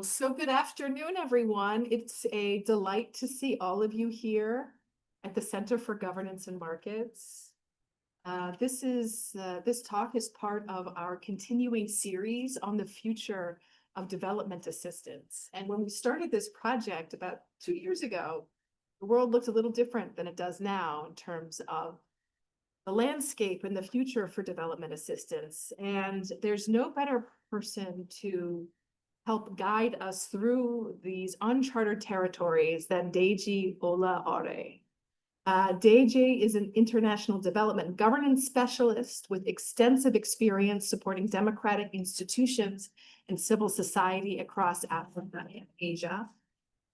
So good afternoon, everyone. It's a delight to see all of you here at the Center for Governance and Markets. This talk is part of our continuing series on the future of development assistance. And when we started this project about 2 years ago, the world looked a little different than it does now in terms of the landscape and the future for development assistance. And there's no better person to help guide us through these uncharted territories than Deji Olaore. Deji is an international development governance specialist with extensive experience supporting democratic institutions and civil society across Africa and Asia.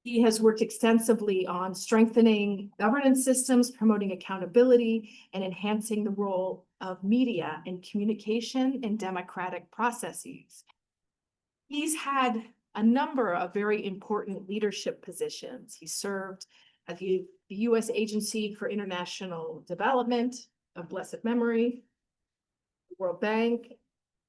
He has worked extensively on strengthening governance systems, promoting accountability, and enhancing the role of media in communication and democratic processes. He's had a number of very important leadership positions. He served at the U.S. Agency for International Development of blessed memory, the World Bank,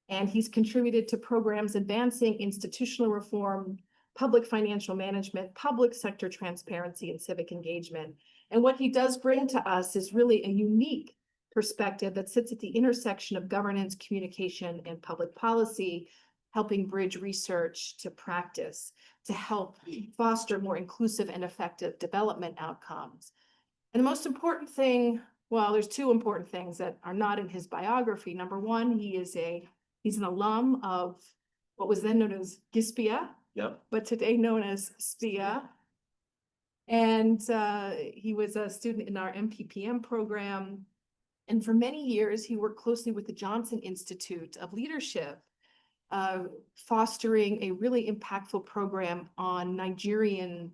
and he's contributed to programs advancing institutional reform, public financial management, public sector transparency, and civic engagement. And what he does bring to us is really a unique perspective that sits at the intersection of governance, communication, and public policy, helping bridge research to practice to help foster more inclusive and effective development outcomes. And the most important thing, well, there's two important things that are not in his biography. Number one, he's an alum of what was then known as GISPIA, but today known as SPIA. And he was a student in our MPPM program. And for many years, he worked closely with the Johnson Institute of Leadership, fostering a really impactful program on Nigerian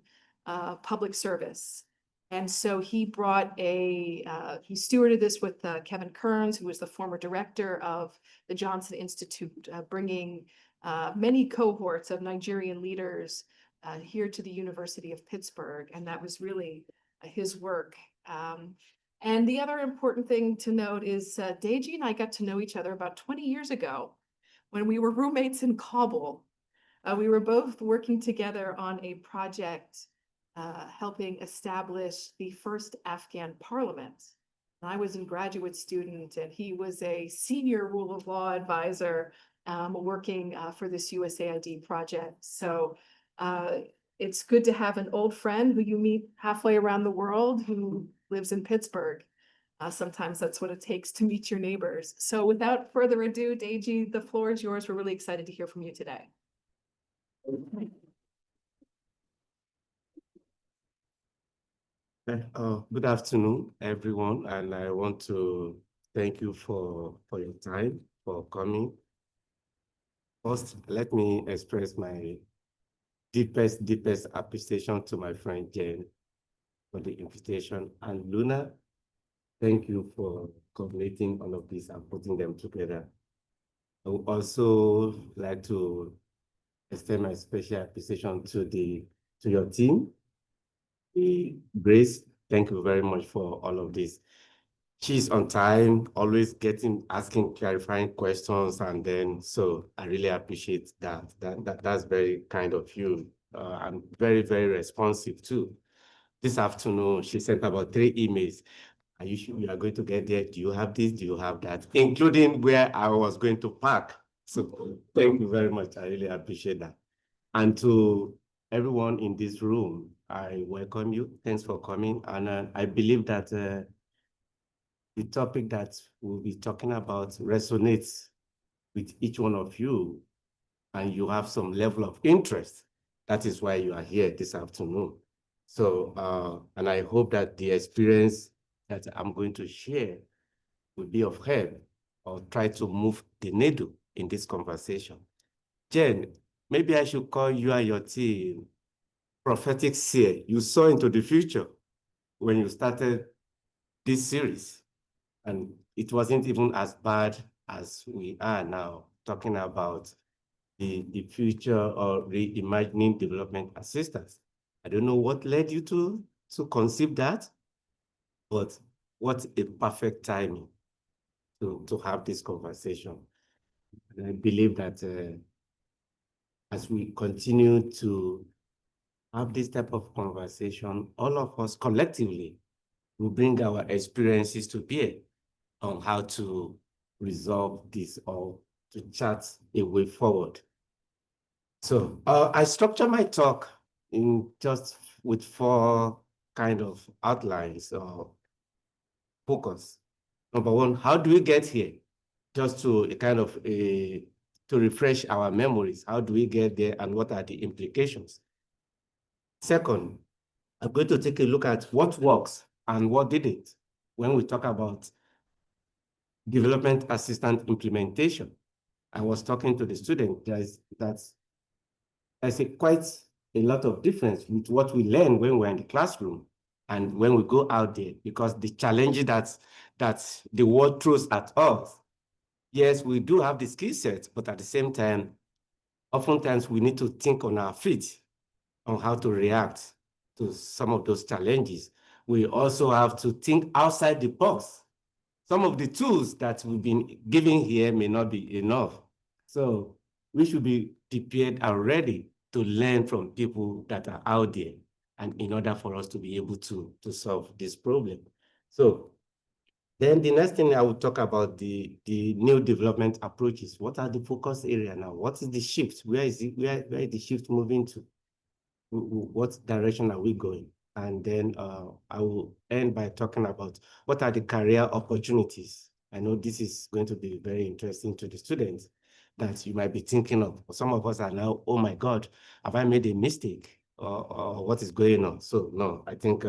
public service. And so he he stewarded this with Kevin Kearns, who was the former director of the Johnson Institute, bringing many cohorts of Nigerian leaders here to the University of Pittsburgh. And that was really his work. And the other important thing to note is Deji and I got to know each other about 20 years ago when we were roommates in Kabul. We were both working together on a project helping establish the first Afghan parliament. And I was a graduate student and he was a senior rule of law advisor working for this USAID project. So it's good to have an old friend who you meet halfway around the world who lives in Pittsburgh. Sometimes that's what it takes to meet your neighbors. So without further ado, Deji, the floor is yours. We're really excited to hear from you today. Good afternoon, everyone, and I want to thank you for your time, for coming. First, let me express my deepest appreciation to my friend Jen for the invitation, and Luna, thank you for coordinating all of this and putting them together. I would also like to extend my special appreciation to your team. Grace, thank you very much for all of this. She's on time, always asking clarifying questions, and then so I really appreciate that. That's very kind of you. I'm very responsive too. This afternoon, she sent about 3 emails. Are you sure you are going to get there? Do you have this? Do you have that? Including where I was going to park. So thank you very much. I really appreciate that. And to everyone in this room, I welcome you. Thanks for coming. And I believe that the topic that we'll be talking about resonates with each one of you, and you have some level of interest. That is why you are here this afternoon. So, and I hope that the experience that I'm going to share will be of help or try to move the needle in this conversation. Jen, maybe I should call you and your team prophetic seer. You saw into the future when you started this series, and it wasn't even as bad as we are now, talking about the future or reimagining development assistance. I don't know what led you to conceive that, but what a perfect timing to have this conversation. And I believe that as we continue to have this type of conversation, all of us collectively will bring our experiences to bear on how to resolve this or to chart a way forward. So I structure my talk in just with 4 kind of outlines or focus. Number one, how do we get here? Just to to refresh our memories. How do we get there and what are the implications? Second, I'm going to take a look at what works and what didn't when we talk about development assistant implementation. I was talking to the student, there's quite a lot of difference with what we learn when we're in the classroom and when we go out there, because the challenges that the world throws at us, yes, we do have the skill set, but at the same time, oftentimes we need to think on our feet on how to react to some of those challenges. We also have to think outside the box. Some of the tools that we've been giving here may not be enough. So we should be prepared and ready to learn from people that are out there, and in order for us to be able to solve this problem. So then the next thing I will talk about the new development approaches. What are the focus area now? What is the shift? Where is the shift moving to? What direction are we going? And then I will end by talking about what are the career opportunities. I know this is going to be very interesting to the students that you might be thinking of. Some of us are now, oh my God, have I made a mistake? Or what is going on? So no, I think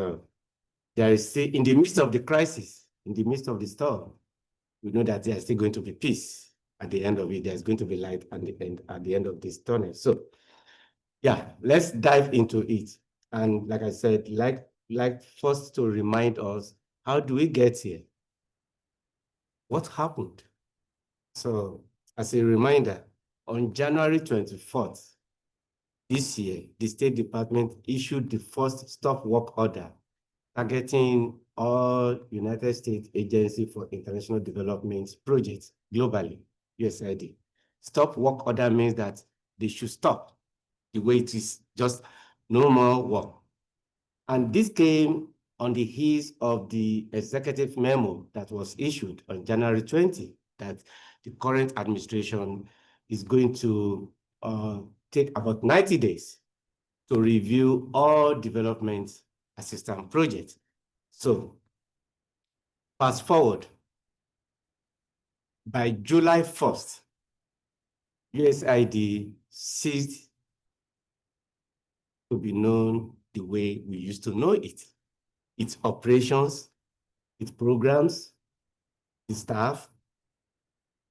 there is still, in the midst of the crisis, in the midst of the storm, we know that there is still going to be peace. At the end of it, there's going to be light at the end of this tunnel. So yeah, let's dive into it. And like I said, like first to remind us, how do we get here? What happened? So as a reminder, on January 24th this year, the State Department issued the first stop work order targeting all United States Agency for International Development projects globally, USAID. Stop work order means that they should stop the way it is, just no more work. And this came on the heels of the executive memo that was issued on January 20, that the current administration is going to take about 90 days to review all development assistance projects. So fast forward, by July 1st, USAID ceased to be known the way we used to know it. Its operations, its programs, the staff,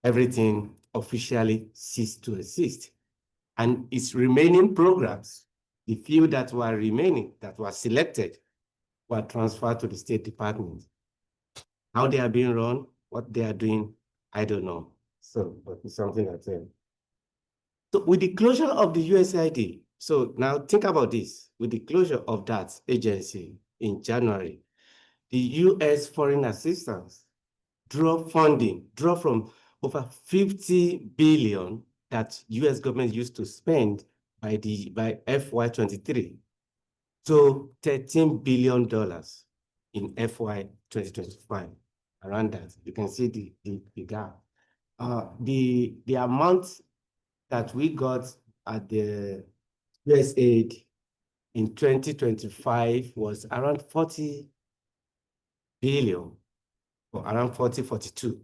everything officially ceased to exist. And its remaining programs, the few that were remaining, that were selected, were transferred to the State Department. How they are being run, what they are doing, I don't know. So, but it's something that so with the closure of the USAID, so now think about this, with the closure of that agency in January, the US foreign assistance draw from over 50 billion that US government used to spend by FY23 to $13 billion in FY 2025. Around that, you can see the gap. The amount that we got at the USAID in 2025 was around 40 billion, or around 42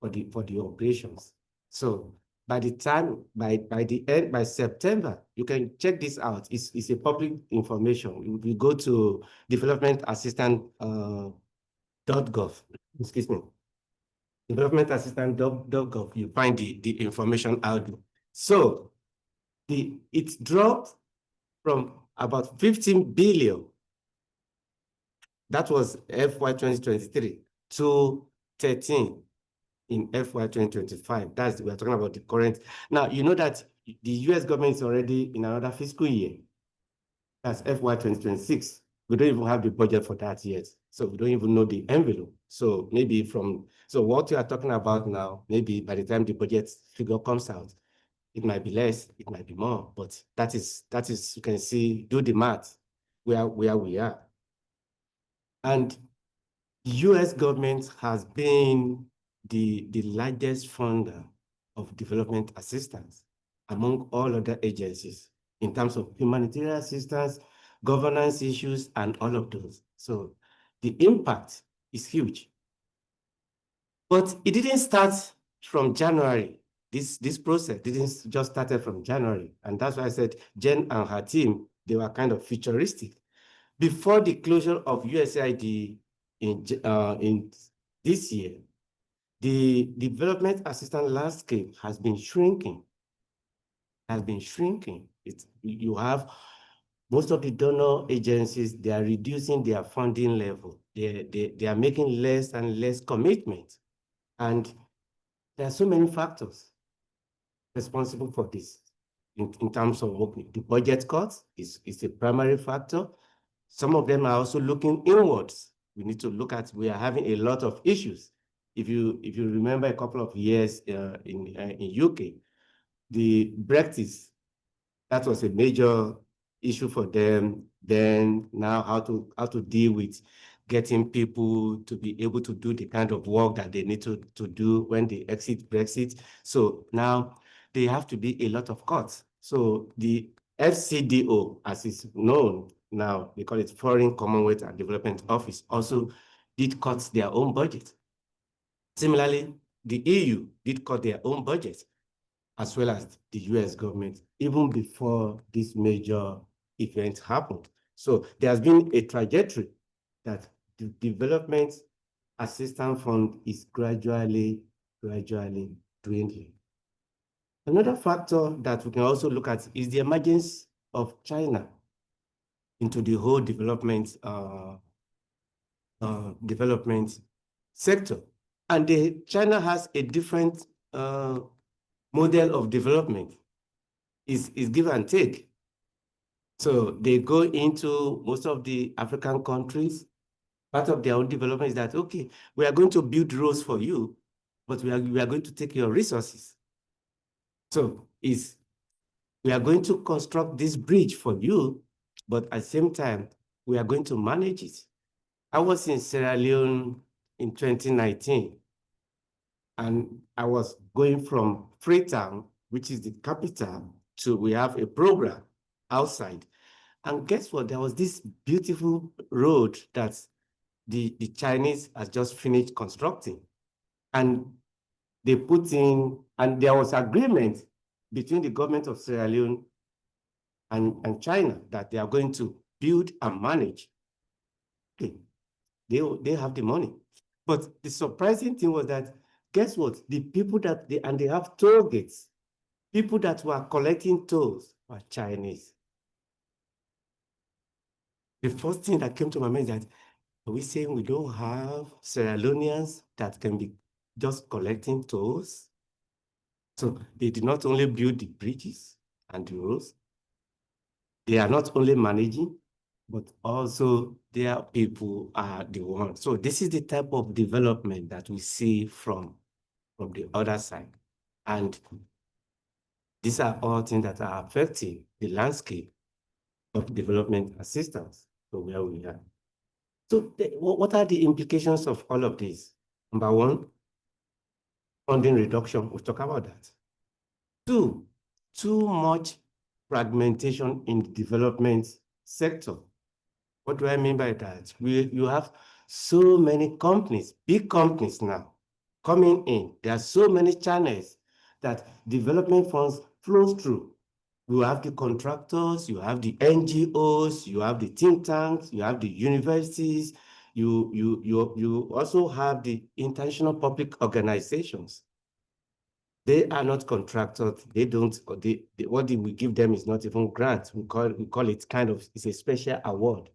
for the operations. So by the time, by September, you can check this out. It's a public information. You go to developmentassistant.gov, excuse me, developmentassistant.gov, you find the information out there. So it dropped from about 15 billion, that was FY 2023, to 13 in FY 2025. We're talking about the current. Now, you know that the US government is already in another fiscal year. That's FY 2026. We don't even have the budget for that yet. So we don't even know the envelope. So maybe so what you are talking about now, maybe by the time the budget figure comes out, It might be less, it might be more, but that is, you can see, do the math where we are. And the US government has been the largest funder of development assistance among all other agencies in terms of humanitarian assistance, governance issues, and all of those. So the impact is huge. But it didn't start from January. This process didn't just started from January. And that's why I said Jen and her team, they were kind of futuristic. Before the closure of USAID in this year, the development assistance landscape has been shrinking. You have most of the donor agencies, they are reducing their funding level. They are making less and less commitment. And there are so many factors responsible for this. In terms of the budget cuts is a primary factor. Some of them are also looking inwards. We need to look at, we are having a lot of issues. If you remember a couple of years in UK, the Brexit, that was a major issue for them. Then now how to deal with getting people to be able to do the kind of work that they need to do when they exit Brexit. So now they have to be a lot of cuts. So the FCDO, as is known now, they call it Foreign Commonwealth and Development Office, also did cut their own budget. Similarly, the EU did cut their own budget, as well as the US government, even before this major event happened. So there has been a trajectory that the development assistance fund is gradually dwindling. Another factor that we can also look at is the emergence of China into the whole development sector. And China has a different model of development. Is give and take. So they go into most of the African countries. Part of their own development is that, okay, we are going to build roads for you, but we are going to take your resources. So we are going to construct this bridge for you, but at the same time, we are going to manage it. I was in Sierra Leone in 2019, and I was going from Freetown, which is the capital, to we have a program outside. And guess what? There was this beautiful road that the Chinese has just finished constructing. And they put in, and there was agreement between the government of Sierra Leone and China that they are going to build and manage. Okay. They have the money. But the surprising thing was that, guess what? The people and they have toll gates. People that were collecting tolls were Chinese. The first thing that came to my mind is that, are we saying we don't have Sierra Leoneans that can be just collecting tolls? So they did not only build the bridges and the roads, they are not only managing, but also their people are the ones. So this is the type of development that we see from the other side. And these are all things that are affecting the landscape of development assistance for where we are. So what are the implications of all of this? Number one, funding reduction. We'll talk about that. Two, too much fragmentation in the development sector. What do I mean by that? You have so many companies, big companies now, coming in. There are so many channels that development funds flows through. You have the contractors, you have the NGOs, you have the think tanks, you have the universities, you also have the international public organizations. They are not contractors. They don't, what we give them is not even grants. We call it kind of, it's a special award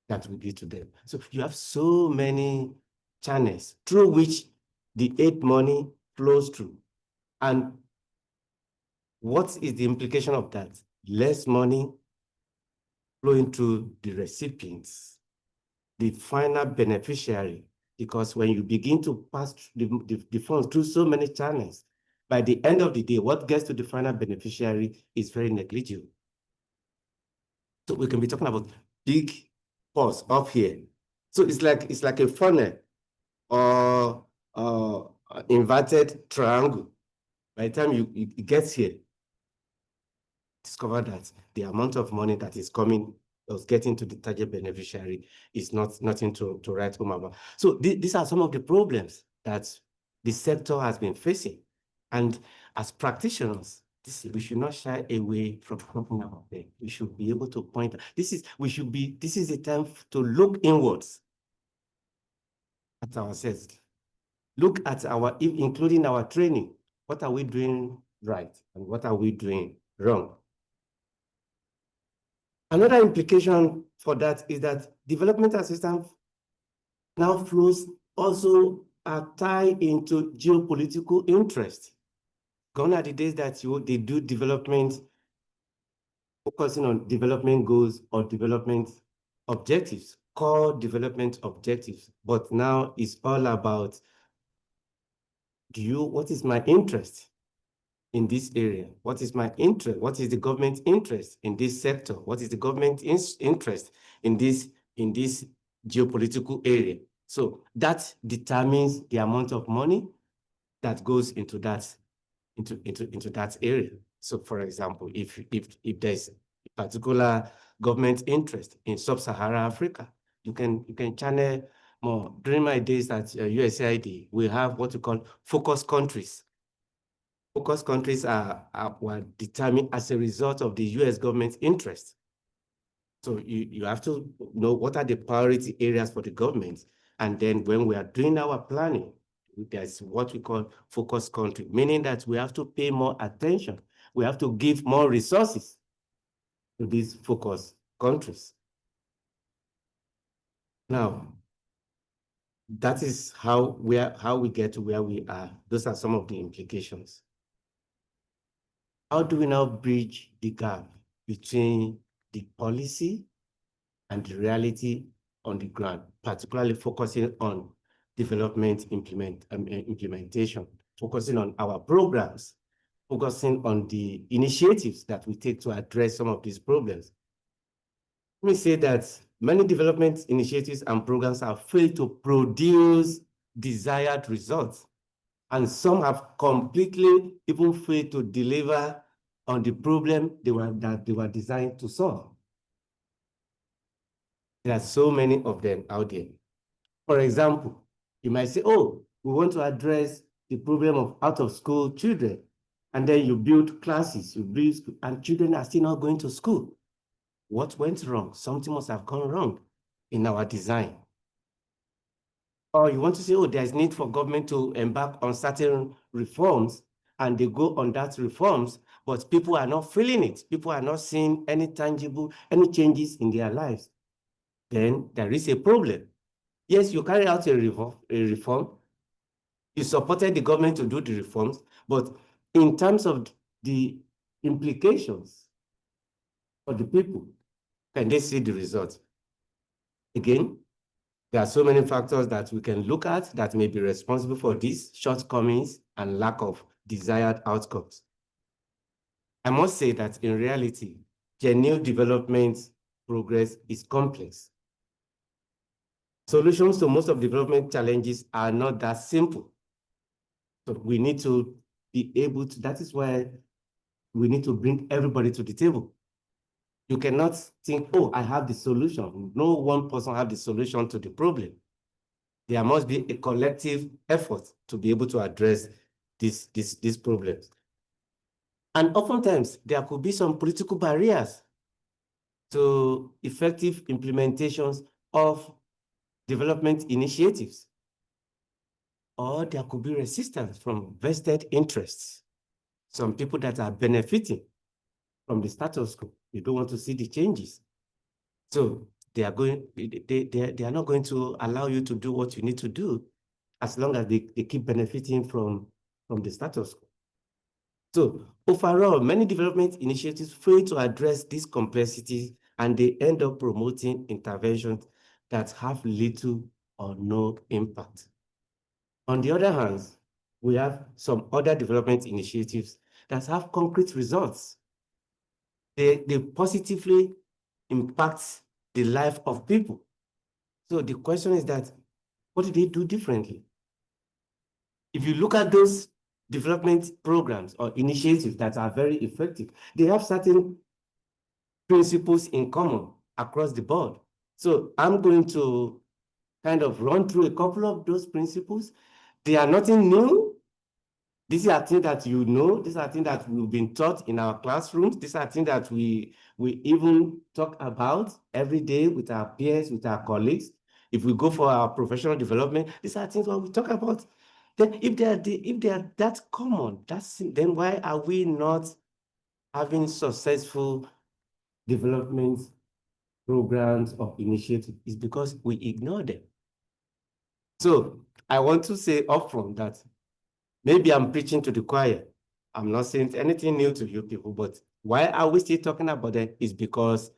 that we give to them. So you have so many channels through which the aid money flows through. And what is the implication of that? Less money flowing through the recipients, the final beneficiary, because when you begin to pass the funds through so many channels, by the end of the day, what gets to the final beneficiary is very negligible. So we can be talking about big pause up here. So it's like a funnel or inverted triangle. By the time it gets here, discover that the amount of money that is coming or getting to the target beneficiary is nothing to write home about. So these are some of the problems that the sector has been facing. And as practitioners, we should not shy away from talking about them. We should be able to point. This is a time to look inwards at ourselves. Look at including our training. What are we doing right and what are we doing wrong? Another implication for that is that development assistance now flows also are tied into geopolitical interest. Gone are the days that they do development focusing on development goals or development objectives, core development objectives. But now it's all about what is my interest in this area? What is my interest? What is the government's interest in this sector? What is the government's interest in this geopolitical area? So that determines the amount of money that goes into that area. So for example, if there's a particular government interest in sub-Saharan Africa, you can channel more. During my days at USAID, we have what we call focus countries. Focus countries were determined as a result of the US government's interest. So you have to know what are the priority areas for the government. And then when we are doing our planning, there's what we call focus country, meaning that we have to pay more attention. We have to give more resources to these focus countries. Now, that is how we get to where we are. Those are some of the implications. How do we now bridge the gap between the policy and the reality on the ground, particularly focusing on development implementation, focusing on our programs, focusing on the initiatives that we take to address some of these problems? Let me say that many development initiatives and programs have failed to produce desired results, and some have completely even failed to deliver on the problem that they were designed to solve. There are so many of them out there. For example, you might say, oh, we want to address the problem of out-of-school children. And then you build classes, and children are still not going to school. What went wrong? Something must have gone wrong in our design. Or you want to say, oh, there's need for government to embark on certain reforms, and they go on that reforms, but people are not feeling it. People are not seeing any changes in their lives. Then there is a problem. Yes, you carry out a reform. You supported the government to do the reforms, but in terms of the implications for the people, can they see the results? Again, there are so many factors that we can look at that may be responsible for these shortcomings and lack of desired outcomes. I must say that in reality, genuine development progress is complex. Solutions to most of development challenges are not that simple. So we need to be able to, that is why we need to bring everybody to the table. You cannot think, oh, I have the solution. No one person has the solution to the problem. There must be a collective effort to be able to address these problems. And oftentimes, there could be some political barriers to effective implementations of development initiatives. Or there could be resistance from vested interests. Some people that are benefiting from the status quo, they don't want to see the changes. So they are not going to allow you to do what you need to do as long as they keep benefiting from the status quo. So overall, many development initiatives fail to address these complexities, and they end up promoting interventions that have little or no impact. On the other hand, we have some other development initiatives that have concrete results. They positively impact the life of people. So the question is that, what do they do differently? If you look at those development programs or initiatives that are very effective, they have certain principles in common across the board. So I'm going to kind of run through a couple of those principles. They are nothing new. These are things that you know. These are things that we've been taught in our classrooms. These are things that we even talk about every day with our peers, with our colleagues. If we go for our professional development, these are things what we talk about. Then if they are that common, then why are we not having successful development programs or initiatives? It's because we ignore them. So I want to say upfront that maybe I'm preaching to the choir. I'm not saying anything new to you people, but why are we still talking about them is because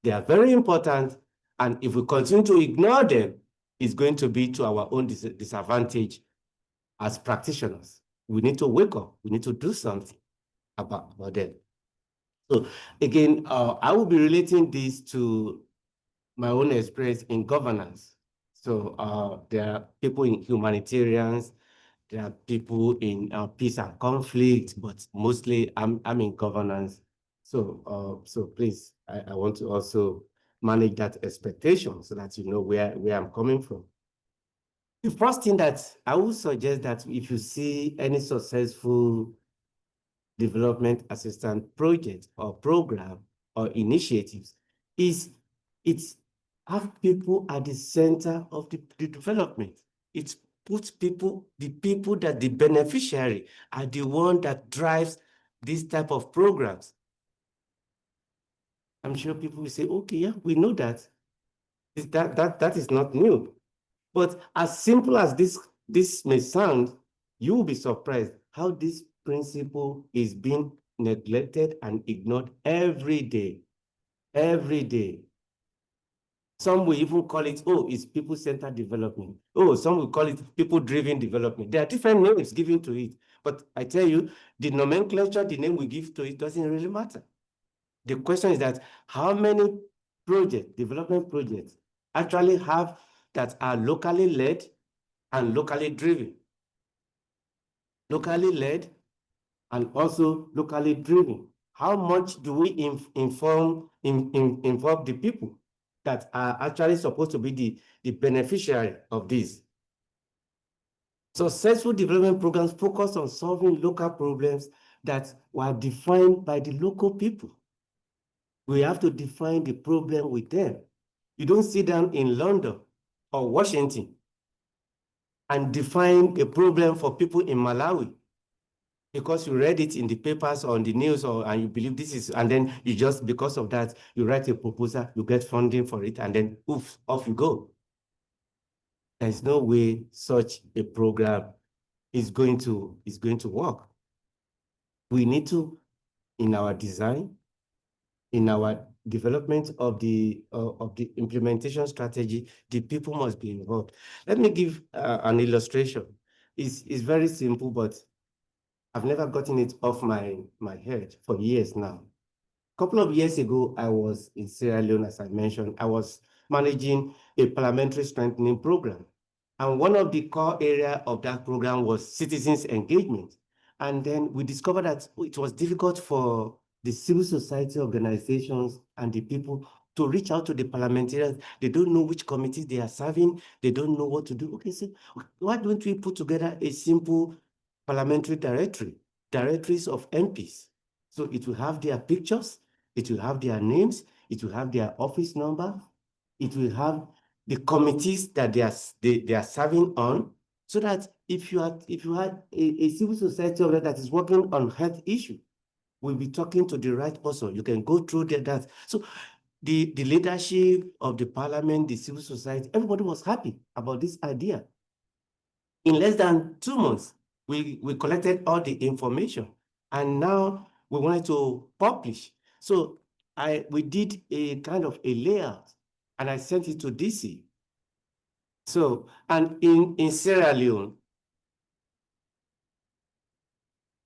they are very important. And if we continue to ignore them, it's going to be to our own disadvantage as practitioners. We need to wake up. We need to do something about them. So again, I will be relating this to my own experience in governance. So there are people in humanitarians, there are people in peace and conflict, but mostly I'm in governance. So please, I want to also manage that expectation so that you know where I'm coming from. The first thing that I would suggest that if you see any successful development assistance project or program or initiatives is it's have people at the center of the development. It puts people, the people that the beneficiary are the one that drives this type of programs. I'm sure people will say, okay, yeah, we know that. That is not new. But as simple as this may sound, you will be surprised how this principle is being neglected and ignored every day. Every day. Some will even call it, oh, it's people-centered development. Oh, some will call it people-driven development. There are different names given to it. But I tell you, the nomenclature, the name we give to it doesn't really matter. The question is that how many development projects, actually have that are locally led and locally driven? Locally led and also locally driven. How much do we involve the people that are actually supposed to be the beneficiary of this? Successful development programs focus on solving local problems that were defined by the local people. We have to define the problem with them. You don't sit down in London or Washington and define a problem for people in Malawi because you read it in the papers or on the news, and you believe this is, and then you just, because of that, you write a proposal, you get funding for it, and then oof, off you go. There's no way such a program is going to work. We need to, in our design, in our development of the implementation strategy, the people must be involved. Let me give an illustration. It's very simple, but I've never gotten it off my head for years now. A couple of years ago, I was in Sierra Leone, as I mentioned. I was managing a parliamentary strengthening program. And one of the core area of that program was citizens engagement. And then we discovered that it was difficult for the civil society organizations and the people to reach out to the parliamentarians. They don't know which committees they are serving. They don't know what to do. Okay, so why don't we put together a simple parliamentary directories of MPs? So it will have their pictures, it will have their names, it will have their office number, it will have the committees that they are serving on, so that if you had a civil society owner that is working on health issue, we'll be talking to the right person. You can go through that. So the leadership of the parliament, the civil society, everybody was happy about this idea. In less than 2 months, we collected all the information, and now we wanted to publish. So we did a kind of a layout, and I sent it to DC. So, and in Sierra Leone,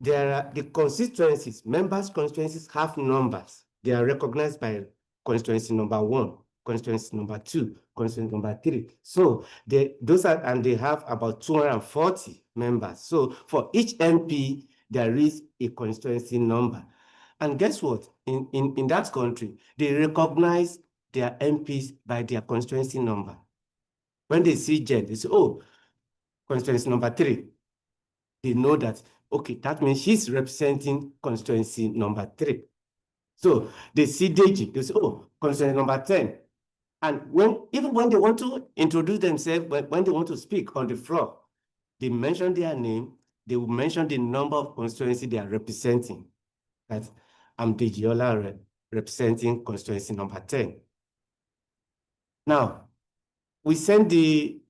there are the constituencies, members' constituencies have numbers. They are recognized by constituency number 1, constituency number 2, constituency number 3. So those are, and they have about 240 members. So for each MP, there is a constituency number. And guess what? In that country, they recognize their MPs by their constituency number. When they see Jen, they say, oh, constituency number 3. They know that, okay, that means she's representing constituency number 3. So they see Deji, they say, oh, constituency number 10. And even when they want to introduce themselves, when they want to speak on the floor, they mention their name, they will mention the number of constituency they are representing. That I'm Deji Olaore, representing constituency number 10. Now, we send the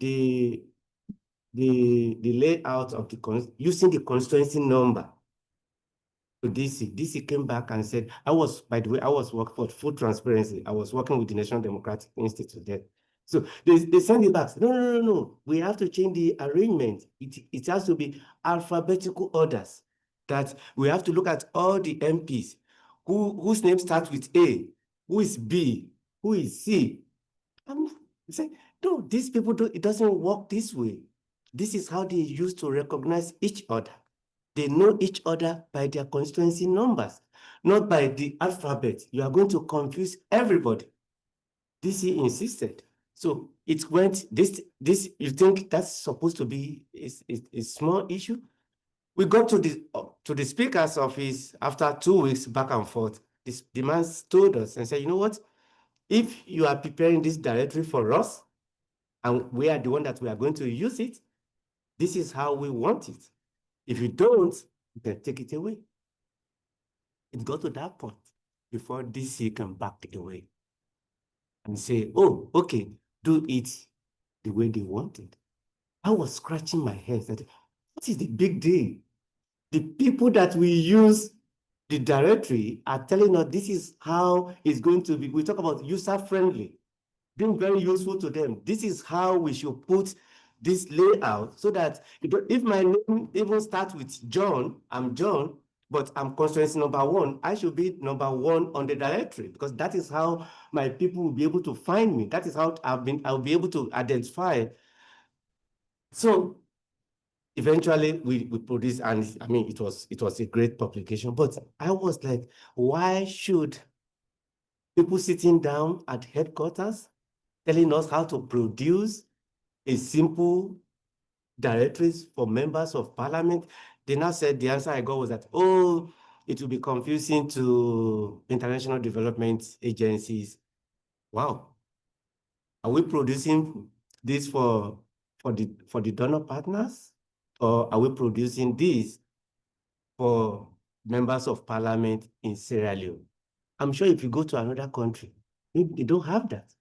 layout of using the constituency number to DC. DC came back and said, by the way, I was working for full transparency. I was working with the National Democratic Institute there. So they send it back. No. We have to change the arrangement. It has to be alphabetical orders. That we have to look at all the MPs whose name starts with A, who is B, who is C. I'm saying, no, these people it doesn't work this way. This is how they used to recognize each other. They know each other by their constituency numbers, not by the alphabet. You are going to confuse everybody. DC insisted. So it went, this you think that's supposed to be a small issue? We got to the speaker's office after 2 weeks back and forth. The man told us and said, you know what? If you are preparing this directory for us, and we are the one that we are going to use it, this is how we want it. If you don't, then take it away. It got to that point before DC can back away and say, oh, okay, do it the way they want it. I was scratching my head. That, what is the big deal? The people that we use the directory are telling us this is how it's going to be. We talk about user-friendly, being very useful to them. This is how we should put this layout so that if my name even starts with John, I'm John, but I'm constituency number 1, I should be number 1 on the directory because that is how my people will be able to find me. That is how I'll be able to identify. So eventually we produced, and I mean, it was a great publication, but I was like, why should people sitting down at headquarters telling us how to produce a simple directories for members of parliament? They now said the answer I got was that, oh, it will be confusing to international development agencies. Wow. Are we producing this for the donor partners? Or are we producing this for members of parliament in Sierra Leone? I'm sure if you go to another country, they don't have that.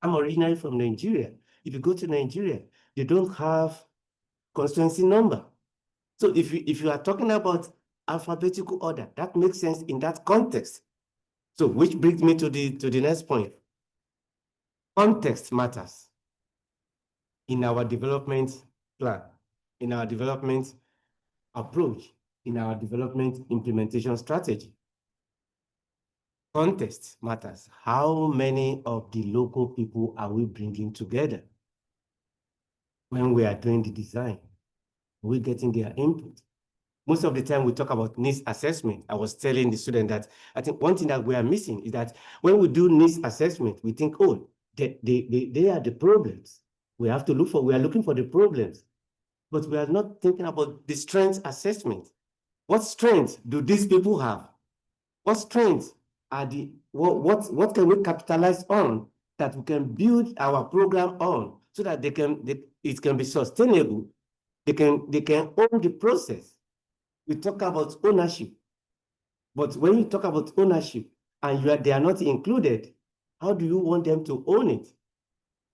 I'm originally from Nigeria. If you go to Nigeria, they don't have constituency number. So if you are talking about alphabetical order, that makes sense in that context. So which brings me to the next point. Context matters in our development plan, in our development approach, in our development implementation strategy. Context matters. How many of the local people are we bringing together when we are doing the design? Are we getting their input? Most of the time we talk about needs assessment. I was telling the student that I think one thing that we are missing is that when we do needs assessment, we think, oh, they are the problems. We are looking for the problems, but we are not thinking about the strengths assessment. What strengths do these people have? What strengths are what can we capitalize on that we can build our program on so that it can be sustainable? They can own the process. We talk about ownership, but when you talk about ownership and they are not included, how do you want them to own it?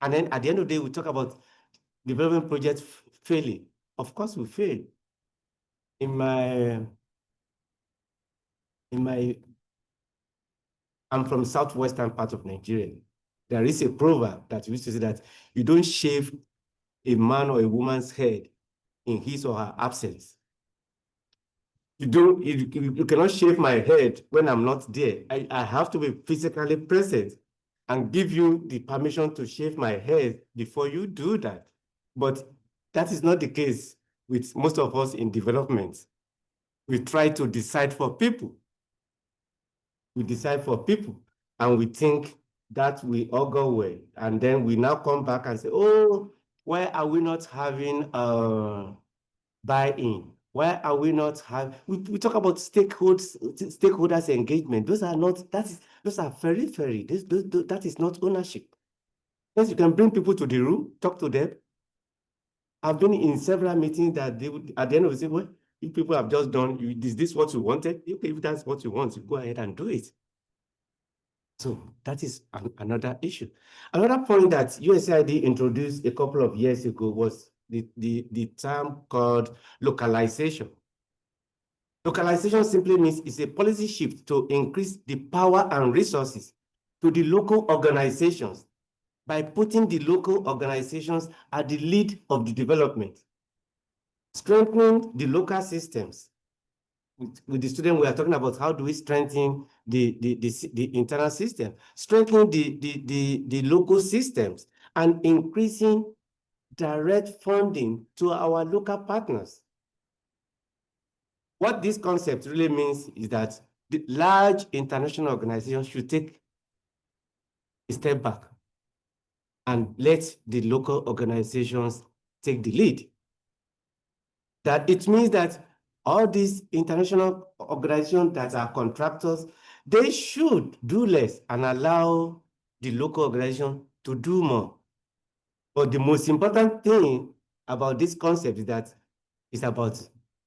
And then at the end of the day, we talk about development projects failing. Of course, we fail. I'm from southwestern part of Nigeria. There is a proverb that used to say that you don't shave a man or a woman's head in his or her absence. you cannot shave my head when I'm not there. I have to be physically present and give you the permission to shave my head before you do that. But that is not the case with most of us in development. We try to decide for people. We decide for people, and we think that we all go well. And then we now come back and say, oh, why are we not having buy-in? Why are we not have, we talk about stakeholders engagement. Those are not, those are periphery. That is not ownership. Yes, you can bring people to the room, talk to them. I've been in several meetings that they would, at the end of the day, well, if people have just done, is this what you wanted? Okay, if that's what you want, you go ahead and do it. So that is another issue. Another point that USAID introduced a couple of years ago was the term called localization. Localization simply means it's a policy shift to increase the power and resources to the local organizations by putting the local organizations at the lead of the development, strengthening the local systems. With the student, we are talking about how do we strengthen the internal system, strengthening the local systems, and increasing direct funding to our local partners. What this concept really means is that the large international organizations should take a step back and let the local organizations take the lead. That it means that all these international organizations that are contractors, they should do less and allow the local organization to do more. But the most important thing about this concept is that it's about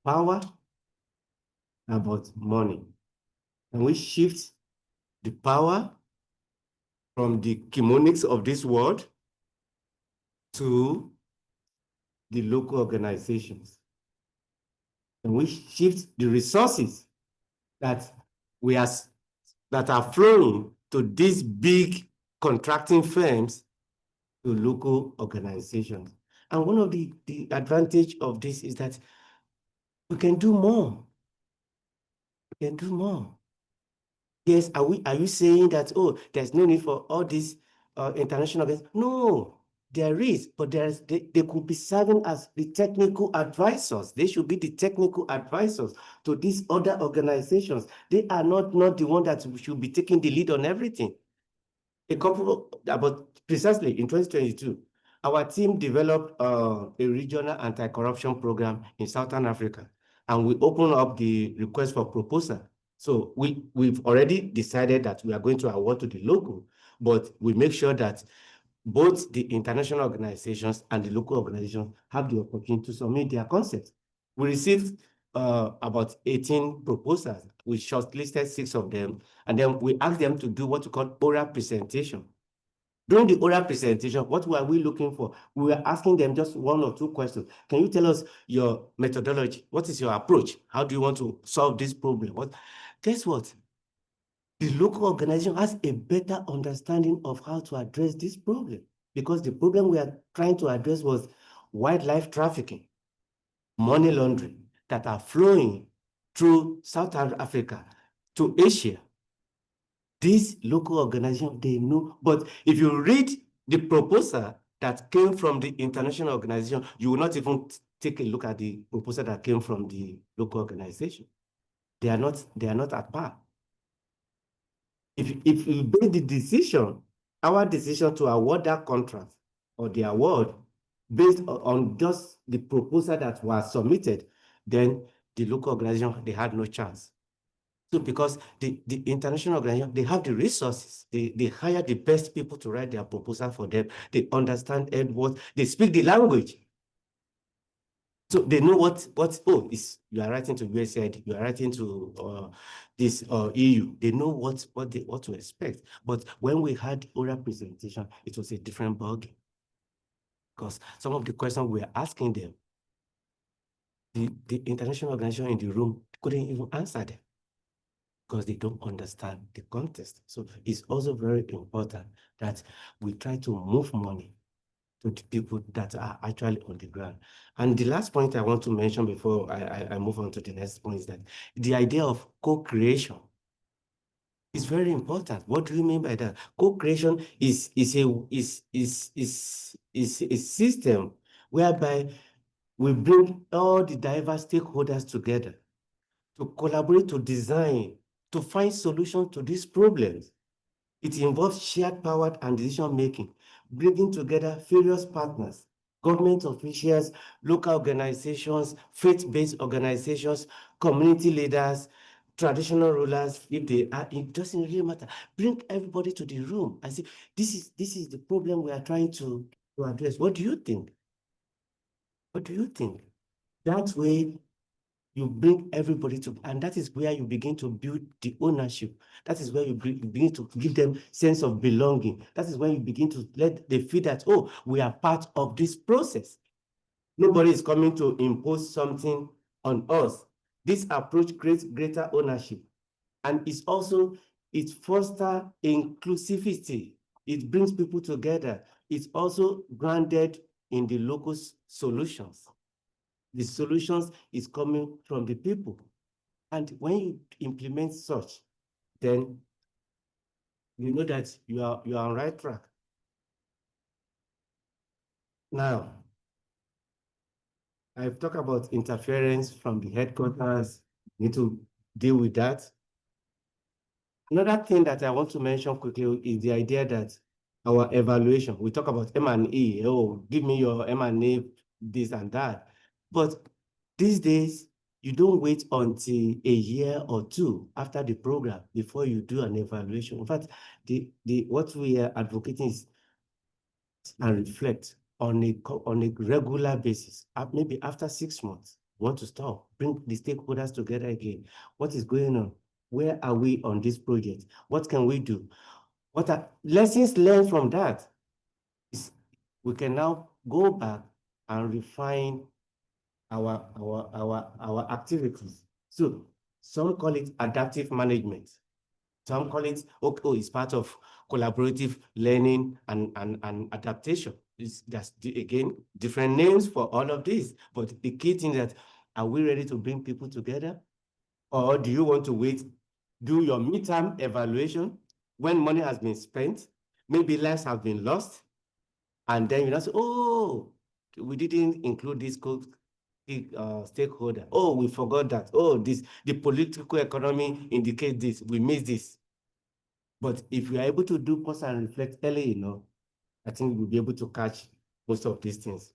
power, about money. And we shift the power from the chemonics of this world to the local organizations. And we shift the resources that that are flowing to these big contracting firms to local organizations. And one of the advantage of this is that we can do more. We can do more. Yes, are you saying that, oh, there's no need for all these international events? No, there is, but they could be serving as the technical advisors. They should be the technical advisors to these other organizations. They are not the one that should be taking the lead on everything. About precisely in 2022, our team developed a regional anti-corruption program in Southern Africa, and we opened up the request for proposal. So we've already decided that we are going to award to the local, but we make sure that both the international organizations and the local organizations have the opportunity to submit their concepts. We received about 18 proposals. We shortlisted 6 of them, and then we asked them to do what we call oral presentation. During the oral presentation, what were we looking for? We were asking them just 1 or 2 questions. Can you tell us your methodology? What is your approach? How do you want to solve this problem? Guess what? The local organization has a better understanding of how to address this problem, because the problem we are trying to address was wildlife trafficking, money laundering that are flowing through South Africa to Asia. These local organizations, they know, but if you read the proposal that came from the international organization, you will not even take a look at the proposal that came from the local organization. They are not at par. If you base the decision, our decision to award that contract or the award based on just the proposal that was submitted, then the local organization, they had no chance. So because the international organization, they have the resources, they hire the best people to write their proposal for them. They understand what they speak the language. So they know you are writing to USAID, you are writing to this EU. They know what to expect. But when we had oral presentation, it was a different ballgame, because some of the questions we were asking them, the international organization in the room couldn't even answer them, because they don't understand the context. So it's also very important that we try to move money to the people that are actually on the ground. And the last point I want to mention before I move on to the next point is that the idea of co-creation is very important. What do you mean by that? Co-creation is a system whereby we bring all the diverse stakeholders together to collaborate, to design, to find solutions to these problems. It involves shared power and decision-making, bringing together various partners, government officials, local organizations, faith-based organizations, community leaders, traditional rulers, if they are, it doesn't really matter. Bring everybody to the room and say, this is the problem we are trying to address. What do you think? What do you think? That way, you bring everybody to, and that is where you begin to build the ownership. That is where you begin to give them sense of belonging. That is when you begin to let them feel that, oh, we are part of this process. Nobody is coming to impose something on us. This approach creates greater ownership. And it fosters inclusivity. It brings people together. It's also grounded in the local solutions. The solutions is coming from the people. And when you implement such, then you know that you are on right track. Now, I've talked about interference from the headquarters. You need to deal with that. Another thing that I want to mention quickly is the idea that our evaluation, we talk about M&E, oh, give me your M&E, this and that. But these days, you don't wait until a year or two after the program before you do an evaluation. In fact, what we are advocating is and reflect on a regular basis. Maybe after 6 months, want to stop, bring the stakeholders together again. What is going on? Where are we on this project? What can we do? What are lessons learned from that? We can now go back and refine our activities. So some call it adaptive management. Some call it, okay, it's part of collaborative learning and adaptation. That's again, different names for all of this. But the key thing that, are we ready to bring people together? Or do you want to wait, do your midterm evaluation when money has been spent, maybe lives have been lost, and then you know, say, oh, we didn't include this stakeholder. Oh, we forgot that. Oh, the political economy indicates this. We missed this. But if we are able to do pause and reflect early enough, I think we'll be able to catch most of these things.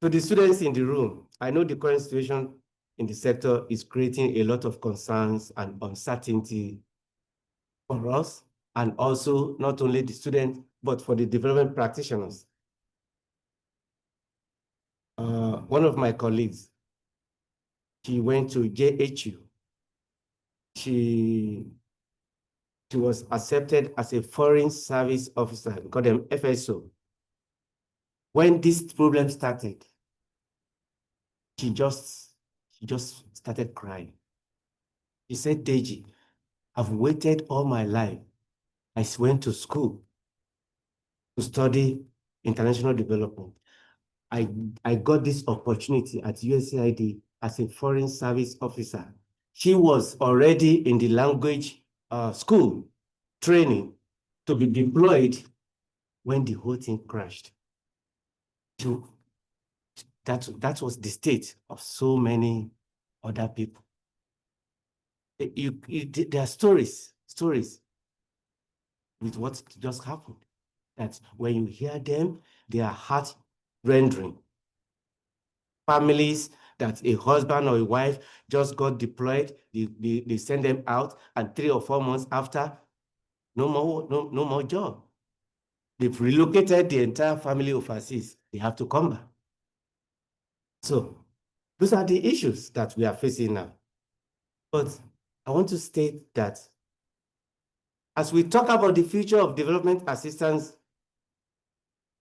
So the students in the room, I know the current situation in the sector is creating a lot of concerns and uncertainty for us, and also not only the students, but for the development practitioners. One of my colleagues, she went to JHU. She was accepted as a foreign service officer, we call them FSO. When this problem started, she just started crying. She said, Deji, I've waited all my life. I went to school to study international development. I got this opportunity at USAID as a foreign service officer. She was already in the language school training to be deployed when the whole thing crashed. So that was the state of so many other people. There are stories with what just happened, that when you hear them, they are heart-rendering. Families that a husband or a wife just got deployed, they send them out, and 3 or 4 months after, no more job. They've relocated the entire family overseas. They have to come back. So those are the issues that we are facing now. But I want to state that as we talk about the future of development assistance,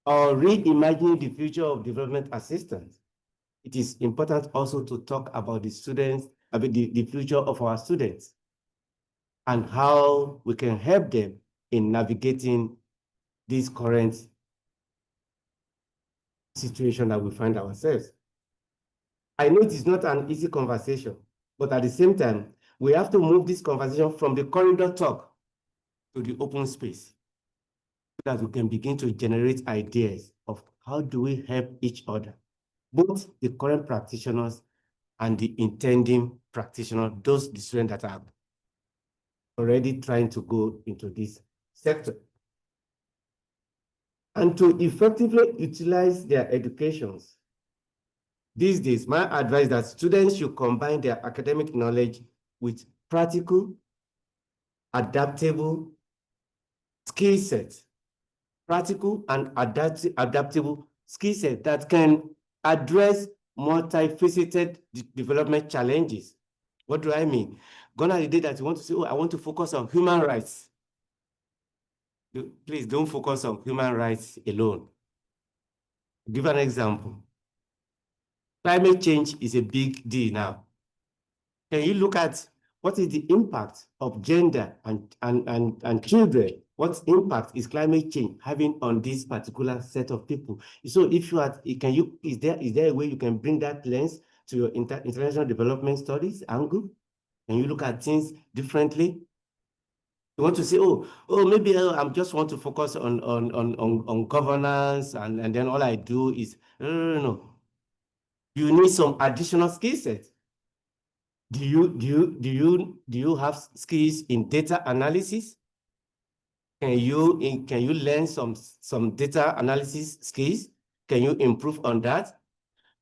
or reimagining the future of development assistance, it is important also to talk about the students, the future of our students, and how we can help them in navigating this current situation that we find ourselves. I know it is not an easy conversation, but at the same time, we have to move this conversation from the corridor talk to the open space so that we can begin to generate ideas of how do we help each other, both the current practitioners and the intending practitioners, those the students that are already trying to go into this sector. And to effectively utilize their educations. These days, my advice is that students should combine their academic knowledge with practical, adaptable skill sets, practical and adaptable skill set that can address multifaceted development challenges. What do I mean? Gone are the day that you want to say, oh, I want to focus on human rights. Please don't focus on human rights alone. Give an example. Climate change is a big deal now. Can you look at what is the impact of gender and children? What impact is climate change having on this particular set of people? So if you are, is there a way you can bring that lens to your international development studies angle? Can you look at things differently? You want to say, maybe I just want to focus on governance and then all I do is, no. You need some additional skill set. Do you have skills in data analysis? Can you learn some data analysis skills? Can you improve on that?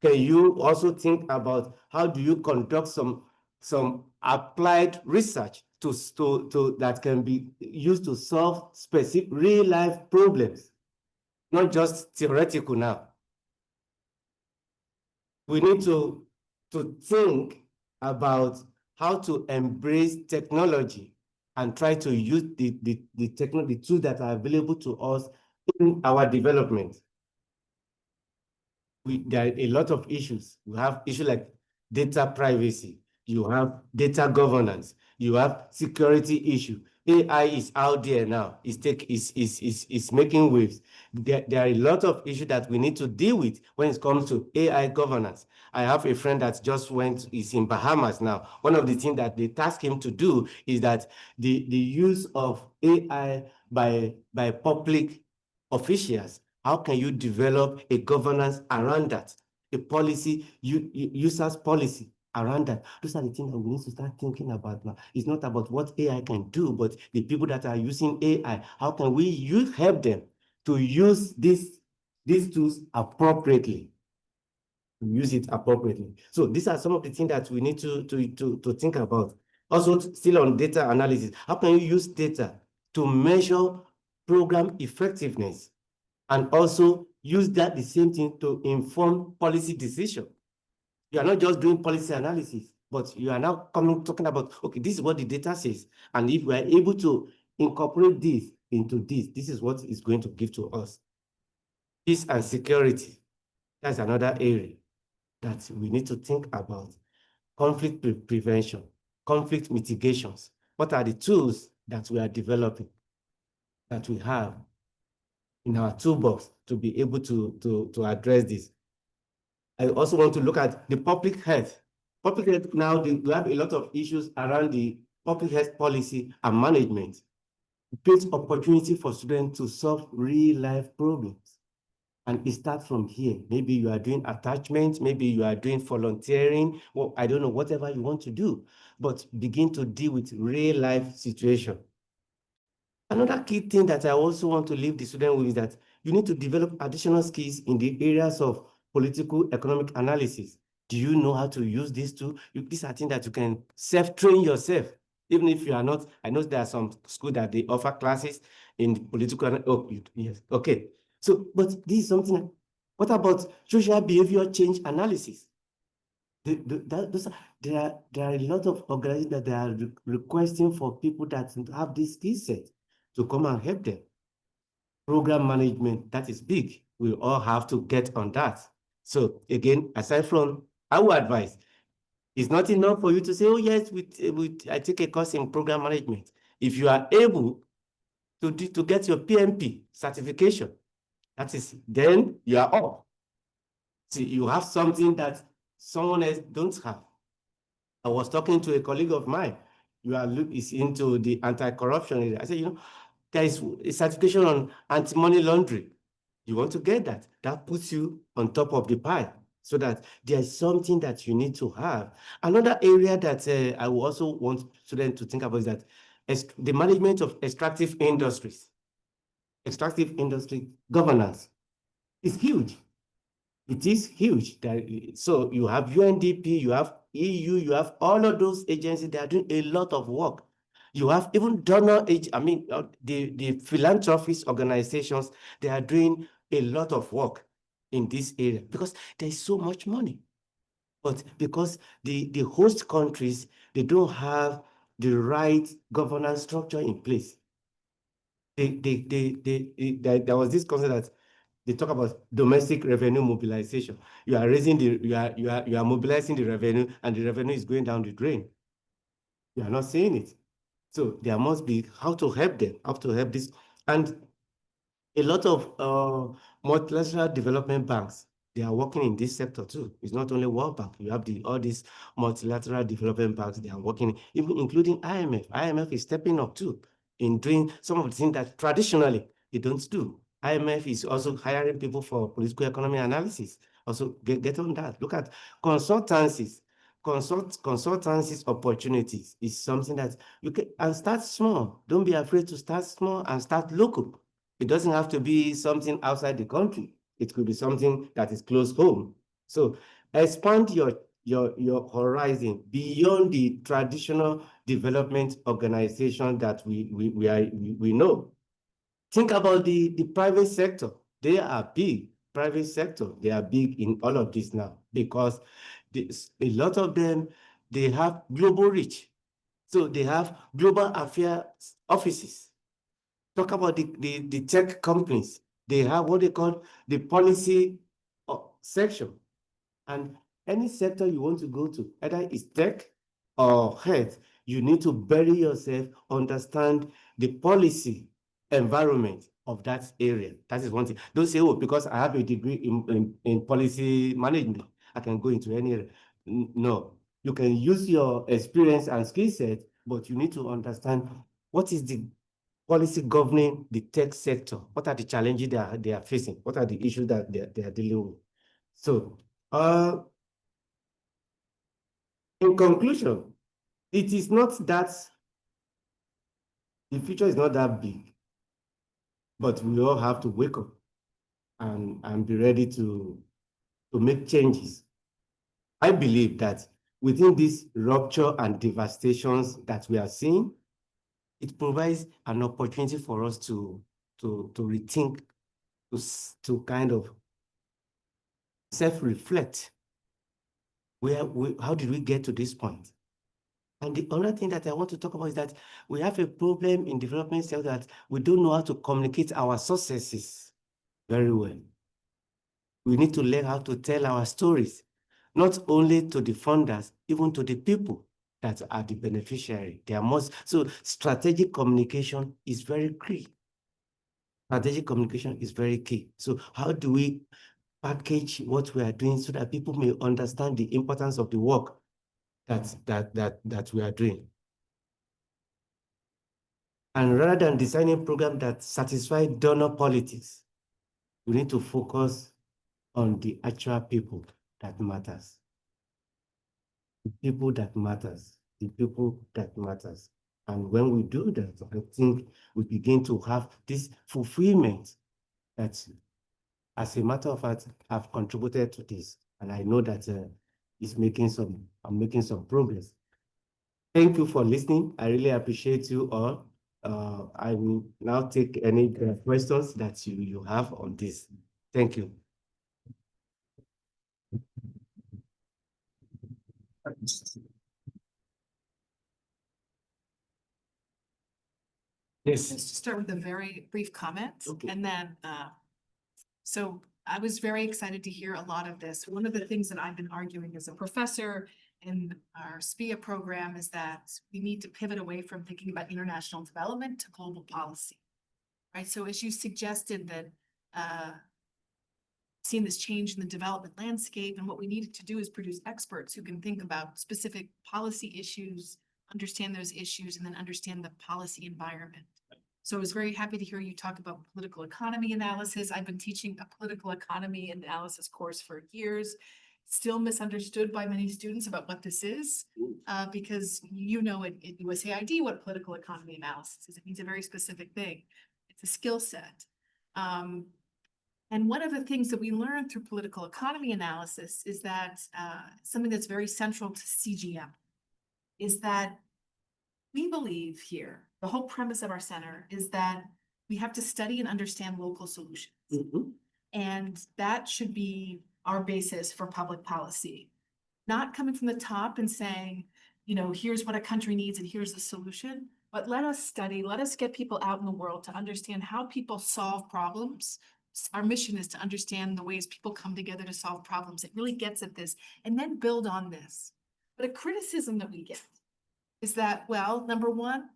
Can you also think about how do you conduct some applied research that can be used to solve specific real life problems, not just theoretical now. We need to think about how to embrace technology and try to use the tools that are available to us in our development. There are a lot of issues. We have issues like data privacy. You have data governance. You have security issue. AI is out there now. It's making waves. There are a lot of issues that we need to deal with when it comes to AI governance. I have a friend that just is in Bahamas now. One of the things that they task him to do is that the use of AI by public officials. How can you develop a governance around that? A policy, users policy around that. Those are the things that we need to start thinking about now. It's not about what AI can do, but the people that are using AI, how can we help them to use these tools appropriately? Use it appropriately. So these are some of the things that we need to think about. Also, still on data analysis, how can you use data to measure program effectiveness and also use that the same thing to inform policy decision? You are not just doing policy analysis, but you are now talking about, okay, this is what the data says. And if we are able to incorporate this into this is what it's going to give to us. Peace and security, that's another area that we need to think about. Conflict prevention, conflict mitigations. What are the tools that we are developing, that we have in our toolbox to be able to address this? I also want to look at the public health. Public health now, we have a lot of issues around the public health policy and management. It creates opportunity for students to solve real life problems. And it starts from here. Maybe you are doing attachment, maybe you are doing volunteering, well, I don't know, whatever you want to do, but begin to deal with real life situation. Another key thing that I also want to leave the student with is that you need to develop additional skills in the areas of political economic analysis. Do you know how to use these tools? These are things that you can self-train yourself, even if you are not. I know there are some schools that they offer classes in political, yes, okay. So, but this is something, what about social behavior change analysis? There are a lot of organizations that they are requesting for people that have this skill set to come and help them. Program management, that is big. We all have to get on that. So again, aside from our advice, it's not enough for you to say, oh yes, I take a course in program management. If you are able to get your PMP certification. That is, then you are up. See, you have something that someone else don't have. I was talking to a colleague of mine. Is into the anti-corruption area. I said, there is a certification on anti-money laundering. You want to get that. That puts you on top of the pile so that there's something that you need to have. Another area that I will also want students to think about is that the management of extractive industries. Extractive industry governance is huge. It is huge. So you have UNDP, you have EU, you have all of those agencies that are doing a lot of work. You have even the philanthropist organizations, they are doing a lot of work in this area because there's so much money. But because the host countries, they don't have the right governance structure in place. There was this concept that they talk about domestic revenue mobilization. You are mobilizing the revenue, and the revenue is going down the drain. You are not seeing it. So there must be how to help them, how to help this. And a lot of multilateral development banks, they are working in this sector too. It's not only World Bank. You have all these multilateral development banks, they are working, even including IMF. IMF is stepping up too in doing some of the things that traditionally they don't do. IMF is also hiring people for political economy analysis. Also get on that. Look at consultancies. Consultancies opportunities is something that you can, and start small. Don't be afraid to start small and start local. It doesn't have to be something outside the country. It could be something that is close home. So expand your horizon beyond the traditional development organization that we know. Think about the private sector. They are big. Private sector, they are big in all of this now because a lot of them, they have global reach. So they have global affairs offices. Talk about the tech companies. They have what they call the policy section. And any sector you want to go to, either it's tech or health, you need to bury yourself, understand the policy environment of that area. That is one thing. Don't say, oh, because I have a degree in policy management, I can go into any area. No, you can use your experience and skill set, but you need to understand what is the policy governing the tech sector. What are the challenges they are facing? What are the issues that they are dealing with? So, in conclusion, it is not that the future is not that big, but we all have to wake up and be ready to make changes. I believe that within this rupture and devastations that we are seeing, it provides an opportunity for us to rethink, to kind of self-reflect. How did we get to this point? And the other thing that I want to talk about is that we have a problem in development sector that we don't know how to communicate our successes very well. We need to learn how to tell our stories, not only to the funders, even to the people that are the beneficiary. So strategic communication is very key. Strategic communication is very key. So how do we package what we are doing so that people may understand the importance of the work that we are doing? And rather than designing programs that satisfy donor politics, we need to focus on the actual people that matters. The people that matters. The people that matters. And when we do that, I think we begin to have this fulfillment that, as a matter of fact, have contributed to this. And I know that I'm making some progress. Thank you for listening. I really appreciate you all. I will now take any questions that you have on this. Thank you. Yes. Let's just start with a very brief comment, Okay. and then, so I was very excited to hear a lot of this. One of the things that I've been arguing as a professor in our SPIA program is that we need to pivot away from thinking about international development to global policy. right? So as you suggested that, seeing this change in the development landscape, and what we needed to do is produce experts who can think about specific policy issues, understand those issues, and then understand the policy environment. So I was very happy to hear you talk about political economy analysis. I've been teaching a political economy analysis course for years. Still misunderstood by many students about what this is, because you know at USAID what political economy analysis is. It means a very specific thing. It's a skill set. And one of the things that we learned through political economy analysis is that something that's very central to CGM is that we believe here, the whole premise of our center is that we have to study and understand local solutions. And that should be our basis for public policy. Not coming from the top and saying, you know, here's what a country needs and here's the solution, but let us study, let us get people out in the world to understand how people solve problems. Our mission is to understand the ways people come together to solve problems. It really gets at this and then build on this. But a criticism that we get is that, well, number one,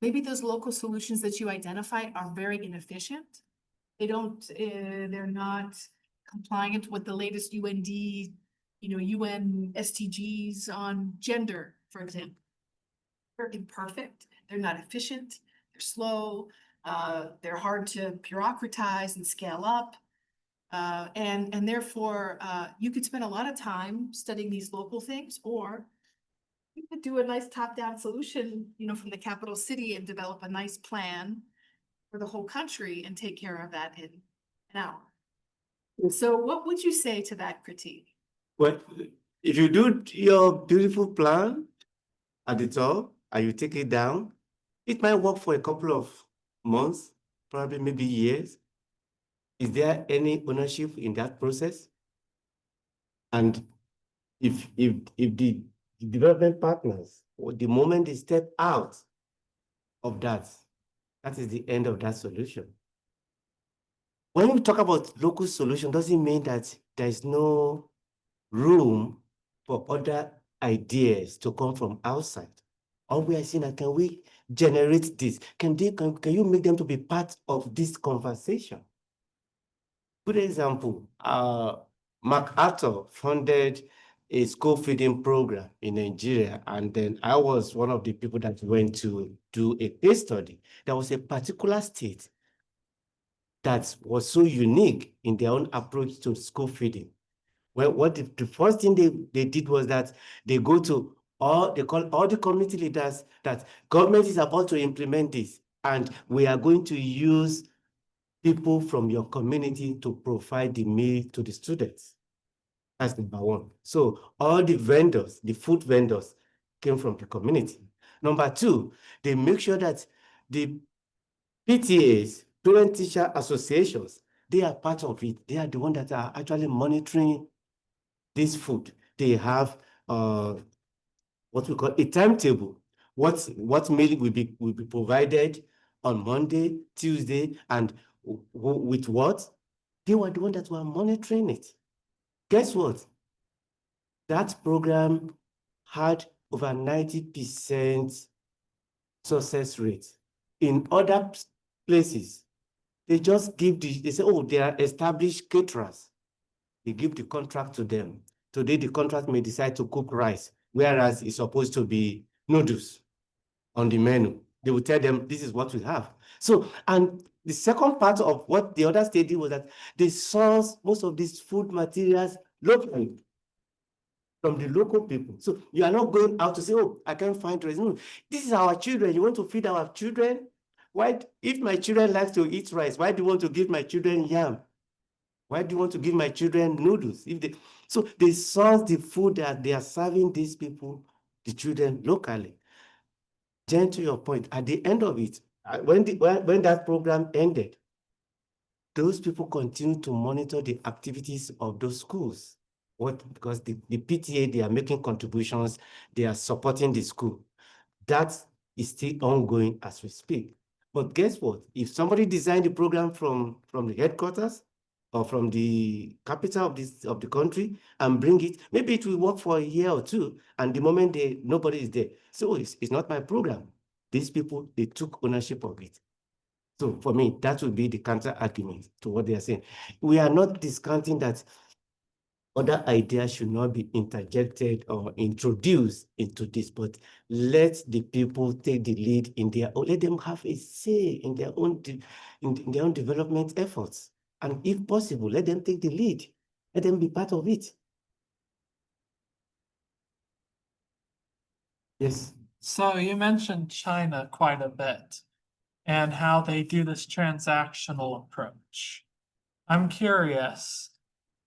maybe those local solutions that you identify are very inefficient. They don't, they're not compliant with the latest UND, UN SDGs on gender, for example. They're imperfect, they're not efficient, they're slow, they're hard to bureaucratize and scale up. And therefore, you could spend a lot of time studying these local things, or you could do a nice top-down solution, from the capital city and develop a nice plan for the whole country and take care of that in an hour. So what would you say to that critique? Well, if you do your beautiful plan at the top and you take it down, it might work for a couple of months, probably maybe years. Is there any ownership in that process? And if the development partners, or the moment they step out of that is the end of that solution. When we talk about local solution, doesn't mean that there is no room for other ideas to come from outside. All we are saying is, can we generate this? Can you make them to be part of this conversation? Good example, MacArthur funded a school feeding program in Nigeria, and then I was one of the people that went to do a case study. There was a particular state that was so unique in their own approach to school feeding. Well, the first thing they did was that they go to they call all the community leaders that government is about to implement this, and we are going to use people from your community to provide the meal to the students. That's number one. So all the vendors, the food vendors, came from the community. Number two, they make sure that the PTAs, parent-teacher associations, they are part of it. They are the ones that are actually monitoring this food. They have what we call a timetable. What meal will be provided on Monday, Tuesday, and with what? They were the ones that were monitoring it. Guess what? That program had over 90% success rate. In other places, they just give they say, oh, they are established caterers. They give the contract to them. Today, the contract may decide to cook rice, whereas it's supposed to be noodles on the menu. They will tell them, this is what we have. So, and the second part of what the other state did was that they source most of these food materials locally from the local people. So you are not going out to say, oh, I can't find rice. No, this is our children. You want to feed our children? Why, if my children like to eat rice, why do you want to give my children yam? Why do you want to give my children noodles? So they source the food that they are serving these people, the children, locally. Then to your point, at the end of it, when that program ended, those people continue to monitor the activities of those schools. Because the PTA, they are making contributions, they are supporting the school. That is still ongoing as we speak. But guess what? If somebody designed the program from the headquarters or from the capital of the country and bring it, maybe it will work for a year or two, and the moment nobody is there. So it's not my program. These people, they took ownership of it. So for me, that would be the counter argument to what they are saying. We are not discounting that other ideas should not be interjected or introduced into this, but let the people take the lead in their own, let them have a say in their own in their own development efforts. And if possible, let them take the lead. Let them be part of it. Yes. So you mentioned China quite a bit and how they do this transactional approach. I'm curious,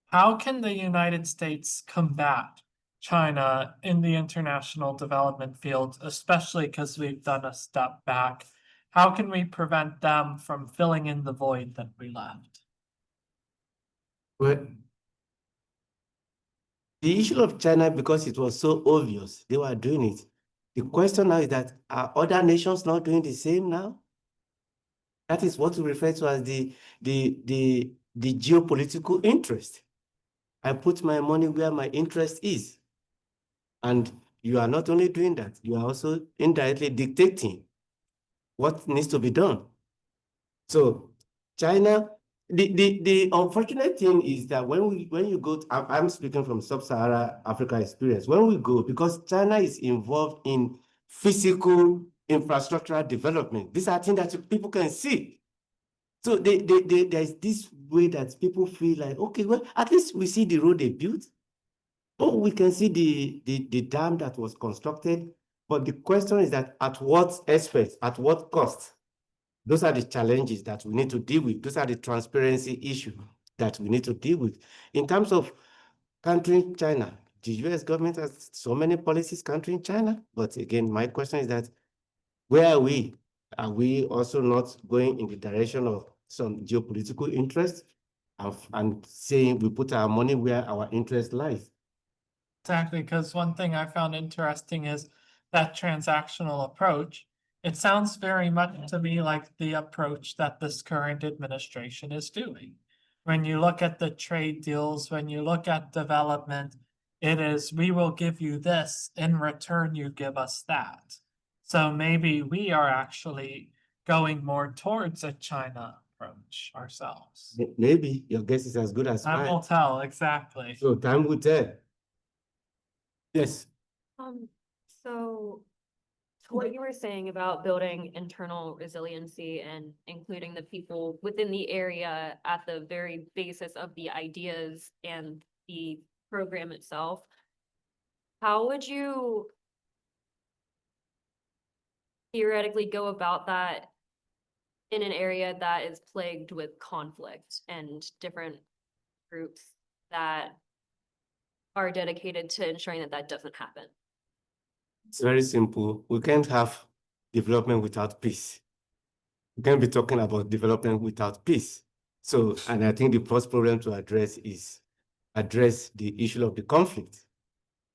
how can the United States combat China in the international development field, especially because we've done a step back? How can we prevent them from filling in the void that we left? Well, the issue of China, because it was so obvious, they were doing it. The question now is that, are other nations not doing the same now? That is what we refer to as the geopolitical interest. I put my money where my interest is. And you are not only doing that, you are also indirectly dictating what needs to be done. So China, the unfortunate thing is that when you go to, I'm speaking from sub-Saharan Africa experience, when we go, because China is involved in physical infrastructural development, these are things that people can see. So there's this way that people feel like, okay, well, at least we see the road they built. Oh, we can see the dam that was constructed. But the question is that at what expense, at what cost? Those are the challenges that we need to deal with. Those are the transparency issues that we need to deal with. In terms of countering China, the US government has so many policies countering China. But again, my question is that, where are we? Are we also not going in the direction of some geopolitical interest and saying we put our money where our interest lies? Exactly, because one thing I found interesting is that transactional approach. It sounds very much to me like the approach that this current administration is doing. When you look at the trade deals, when you look at development, it is, we will give you this, in return you give us that. So maybe we are actually going more towards a China approach ourselves. Maybe your guess is as good as Time mine. will tell, exactly. So time will tell. Yes. So what you were saying about building internal resiliency and including the people within the area at the very basis of the ideas and the program itself, how would you theoretically go about that in an area that is plagued with conflict and different groups that are dedicated to ensuring that that doesn't happen? It's very simple. We can't have development without peace. We can't be talking about development without peace. So, and I think the first problem to address is address the issue of the conflict.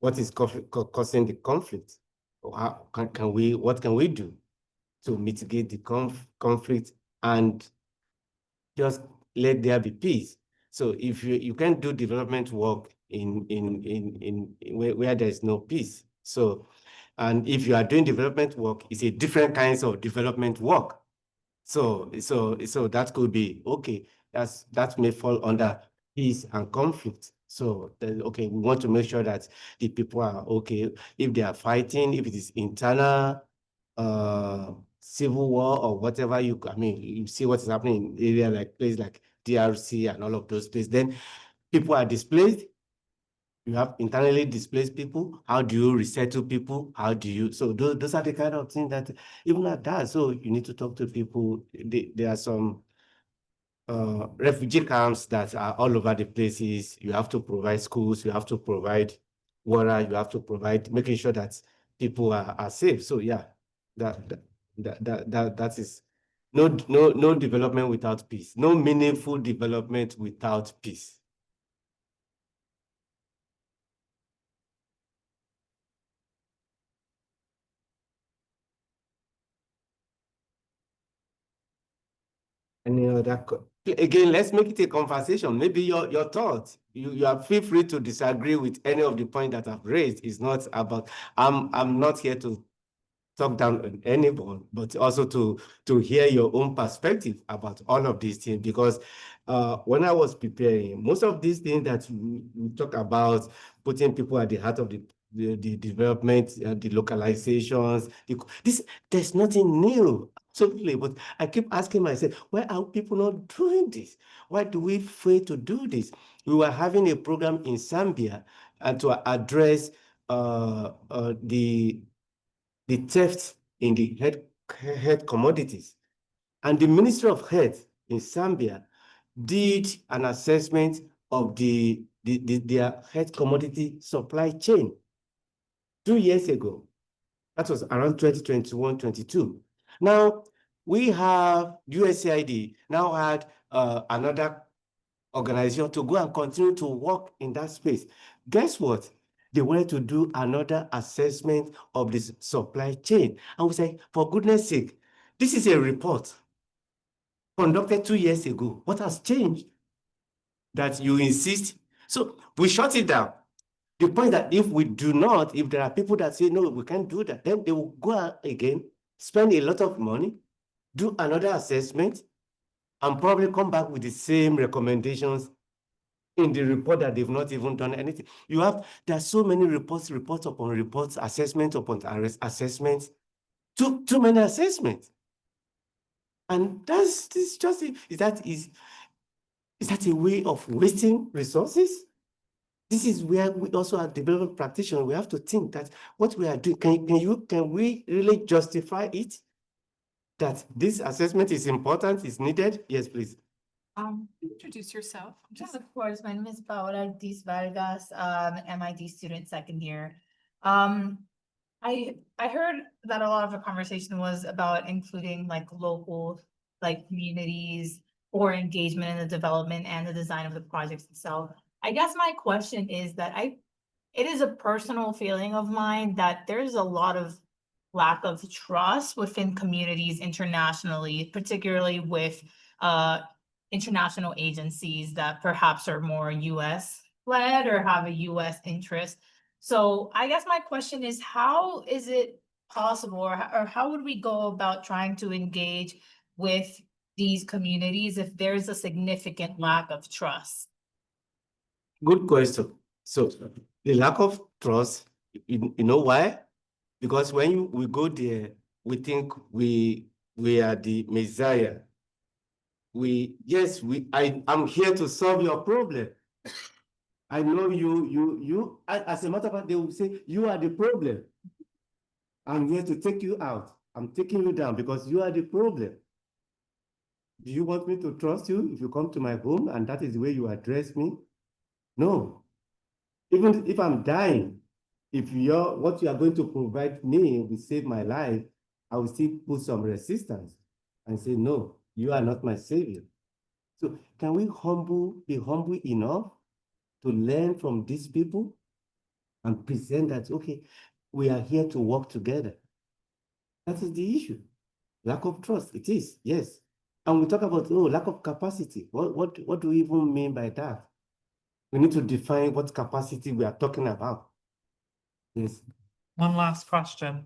What is causing the conflict? Or how what can we do to mitigate the conflict and just let there be peace? So if you can't do development work in where there is no peace. So, and if you are doing development work, it's a different kinds of development work. So that could be okay. That may fall under peace and conflict. So then, okay, we want to make sure that the people are okay. If they are fighting, if it is internal civil war or whatever, I mean, you see what is happening in area like places like DRC and all of those places. Then people are displaced. You have internally displaced people. How do you resettle people? How do you, so those are the kind of things that even at that, so you need to talk to people. There are some refugee camps that are all over the places. You have to provide schools, you have to provide water, you have to provide, making sure that people are safe. So yeah, that is no development without peace, no meaningful development without peace. Any other again, let's make it a conversation. Maybe your thoughts. You are feel free to disagree with any of the points that I've raised. It's not about, I'm not here to talk down on anyone, but also to hear your own perspective about all of these things. Because when I was preparing, most of these things that we talk about, putting people at the heart of the development, the localizations, there's nothing new, absolutely. But I keep asking myself, why are people not doing this? Why do we fail to do this? We were having a program in Zambia to address the theft in the health commodities. And the Ministry of Health in Zambia did an assessment of their health commodity supply chain 2 years ago. That was around 2021, 22. Now, we have USAID now had another organization to go and continue to work in that space. Guess what? They wanted to do another assessment of this supply chain. And we say, for goodness sake, this is a report conducted 2 years ago. What has changed? That you insist. So we shut it down. The point that if we do not, if there are people that say, no, we can't do that, then they will go out again, spend a lot of money, do another assessment, and probably come back with the same recommendations in the report that they've not even done anything. There are so many reports upon reports, assessment upon assessments, too many assessments. And is that a way of wasting resources? This is where we also are development practitioners. We have to think that what we are doing, can we really justify it? That this assessment is important, is needed? Yes, please. Introduce yourself. Yes, of course. My name is Paola Diz Vargas, MIT student second year. I heard that a lot of the conversation was about including like local, like communities or engagement in the development and the design of the projects itself. I guess my question is that it is a personal feeling of mine that there's a lot of lack of trust within communities internationally, particularly with international agencies that perhaps are more US led or have a US interest. So I guess my question is, how is it possible or how would we go about trying to engage with these communities if there's a significant lack of trust? Good question. So the lack of trust, you know why? Because when we go there, we think we are the Messiah. I'm here to solve your problem. I know as a matter of fact, they will say, you are the problem. I'm here to take you out. I'm taking you down because you are the problem. Do you want me to trust you if you come to my home and that is the way you address me? No. Even if I'm dying, if what you are going to provide me will save my life, I will still put some resistance and say, no, you are not my savior. So can we be humble enough to learn from these people and present that, okay, we are here to work together? That is the issue. Lack of trust, it is, yes. And we talk about, lack of capacity. What do we even mean by that? We need to define what capacity we are talking about. Yes. One last question.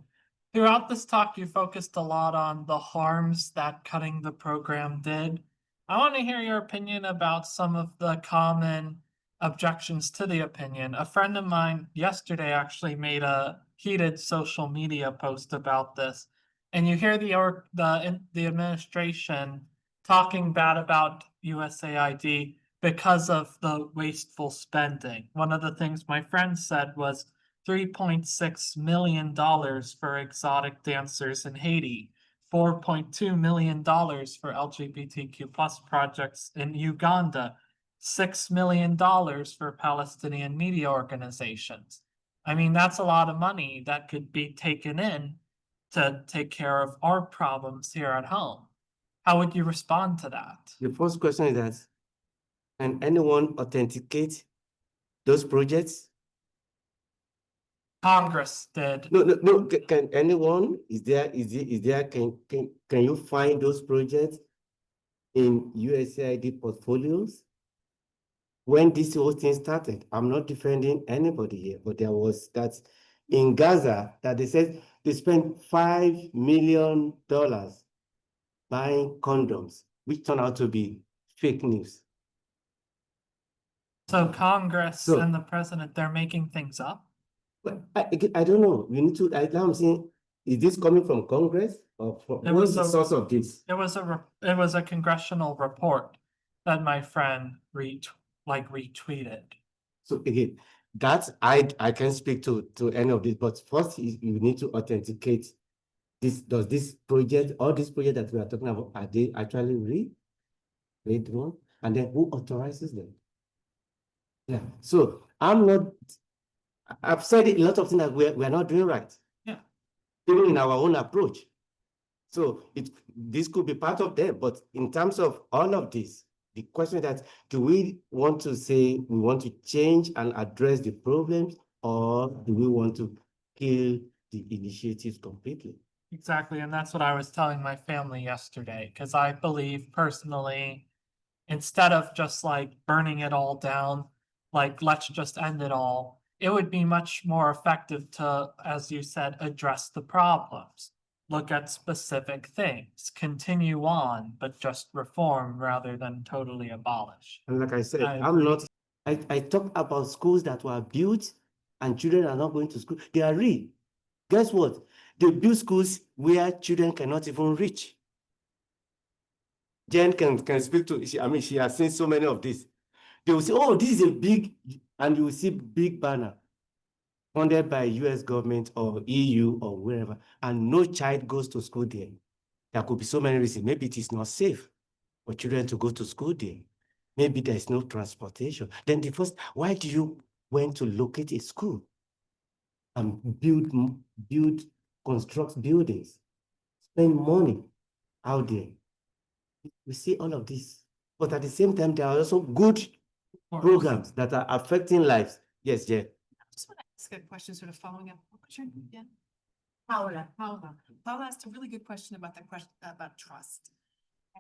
Throughout this talk, you focused a lot on the harms that cutting the program did. I want to hear your opinion about some of the common objections to the opinion. A friend of mine yesterday actually made a heated social media post about this. And you hear the administration talking bad about USAID because of the wasteful spending. One of the things my friend said was $3.6 million for exotic dancers in Haiti, $4.2 million for LGBTQ plus projects in Uganda, $6 million for Palestinian media organizations. I mean, that's a lot of money that could be taken in to take care of our problems here at home. How would you respond to that? The first question is that, can anyone authenticate those projects? Congress did. No. Can anyone? Can you find those projects in USAID portfolios? When this whole thing started, I'm not defending anybody here, but there was that in Gaza that they said They spent $5 million buying condoms, which turned out to be fake news. So Congress So- and the president, they're making things up. But I don't know. We need to. Now I'm saying, is this coming from Congress or from There what was is the a- source of this? It was a congressional report that my friend retweeted. So again, that I can speak to any of this, but first you need to authenticate this. Does this project, all these projects that we are talking about, are they actually read one? And then who authorizes them? Yeah. So I've said a lot of things that we're not doing right. Yeah. Even in our own approach. So this could be part of them, but in terms of all of this, the question that do we want to say we want to change and address the problems, or do we want to kill the initiatives completely? Exactly, and that's what I was telling my family yesterday, because I believe personally, instead of just like burning it all down, like let's just end it all, it would be much more effective to, as you said, address the problems. Look at specific things, continue on, but just reform rather than totally abolish. And like I said, I I'm agree. not, I talk about schools that were built and children are not going to school. They are real. Guess what? They build schools where children cannot even reach. Jen can speak to, she has seen so many of these. They will say, oh, this is a big, and you will see big banner funded by US government or EU or wherever, and no child goes to school there. There could be so many reasons. Maybe it is not safe for children to go to school there. Maybe there is no transportation. Then why do you want to locate a school and construct buildings, spend money out there? We see all of this. But at the same time, there are also good programs that are affecting lives. Yes, Jen. I just want to ask a question, sort of following up. Sure, yeah. Paola. Paula asked a really good question about about trust.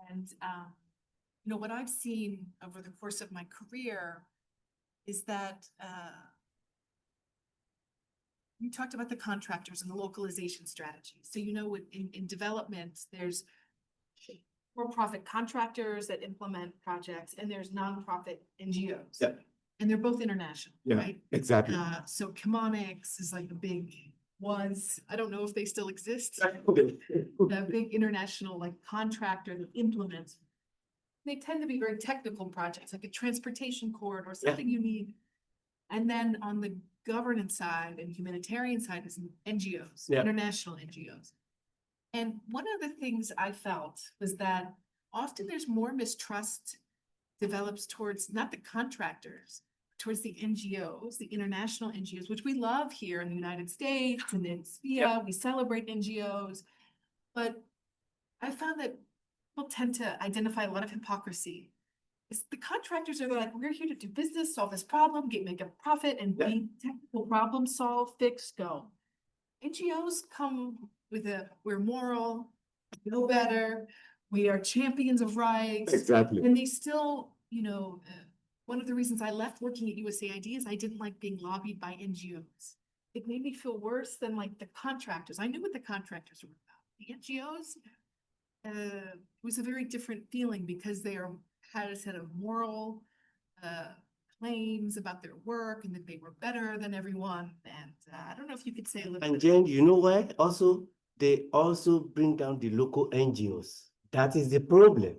And, what I've seen over the course of my career is that, you talked about the contractors and the localization strategy. So, in development, there's for-profit contractors that implement projects and there's nonprofit NGOs. Yeah. And they're both international, right? Exactly. So Chemonics is like I don't know if they still exist. The big international like contractor that implements. They tend to be very technical projects, like a transportation corridor, something you need. And then on the governance side and humanitarian side is NGOs, Yeah. international NGOs. And one of the things I felt was that often there's more mistrust develops towards not the contractors, towards the NGOs, the international NGOs, which we love here in the United States and in SPIA, we celebrate NGOs. But I found that people tend to identify a lot of hypocrisy. The contractors are like, we're here to do business, solve this problem, make a profit and be technical problem solve, fix, go. NGOs come with we're moral, know better, we are champions of rights. Exactly. And they still, one of the reasons I left working at USAID is I didn't like being lobbied by NGOs. It made me feel worse than like the contractors. I knew what the contractors were about. The NGOs, was a very different feeling because had a set of moral claims about their work and that they were better than everyone. And I don't know if you could say a little And bit. Jen, you know why? They also bring down the local NGOs. That is the problem.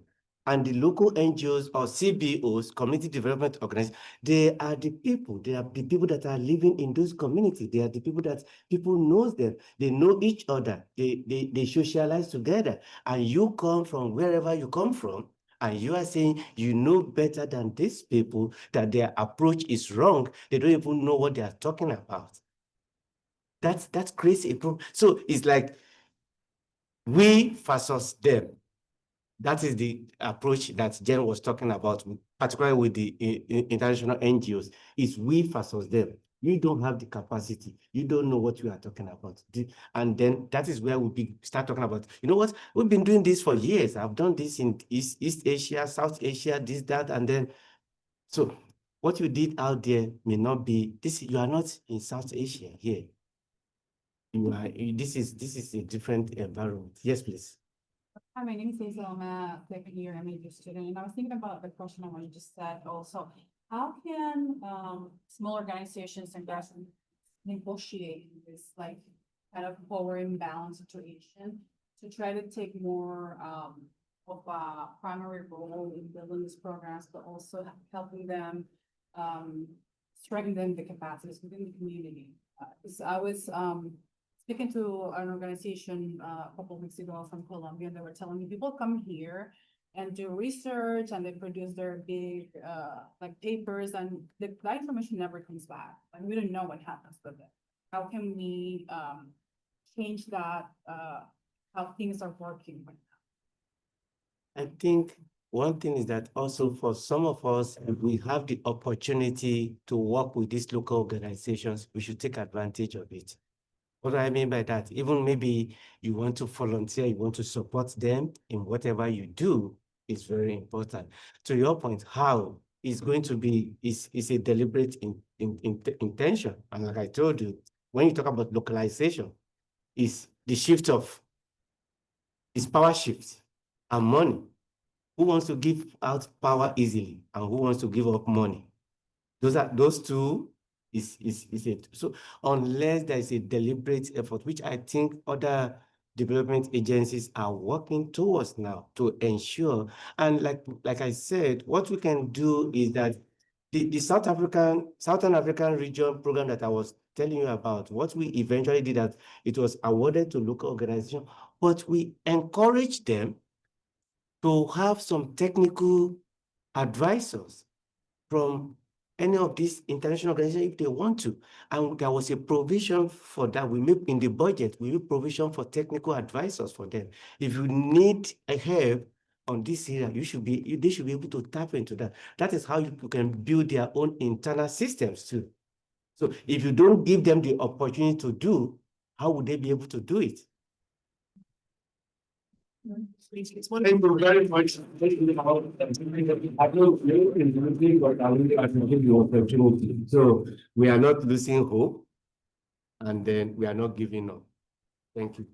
And the local NGOs or CBOs, community development organizations, they are the people. They are the people that are living in those communities. They are the people that people knows them. They know each other. They socialize together. And you come from wherever you come from, and you are saying you know better than these people, that their approach is wrong. They don't even know what they are talking about. That's crazy. So it's like we versus them. That is the approach that Jen was talking about, particularly with the international NGOs, is we versus them. You don't have the capacity. You don't know what we are talking about. And then that is where we start talking about, you know what, we've been doing this for years. I've done this in East Asia, South Asia, this, that, and then, so what you did out there may not be, you are not in South Asia here. this is a different environment. Yes, please. Hi, my name is Hazel. I'm a second year MAU student, and I was thinking about the question on what you just said also. How can small organizations and grassroots negotiate this like kind of power imbalance situation to try to take more of a primary role in building these programs, but also helping them strengthen the capacities within the community? 'Cause I was speaking to an organization a couple of weeks ago from Colombia, they were telling me people come here and do research and they produce their big like papers and that information never comes back. Like we don't know what happens with it. How can we change that how things are working right now? I think one thing is that also for some of us, if we have the opportunity to work with these local organizations, we should take advantage of it. What do I mean by that? Even maybe you want to volunteer, you want to support them in whatever you do, is very important. To your point, how is going to be is a deliberate intention. And like I told you, when you talk about localization, is the shift of is power shift and money. Who wants to give out power easily and who wants to give up money? Those two is it. So unless there is a deliberate effort, which I think other development agencies are working towards now to ensure, and like I said, what we can do is that the Southern African region program that I was telling you about, what we eventually did that it was awarded to local organizations, but we encourage them to have some technical advisors from any of these international organizations if they want to. And there was a provision for that. We made in the budget, we made provision for technical advisors for them. If you need a help on this area, they should be able to tap into that. That is how you can build their own internal systems too. So if you don't give them the opportunity to do, how would they be able to do it? Thank you very much. So we are not losing hope, and then we are not giving up. Thank you.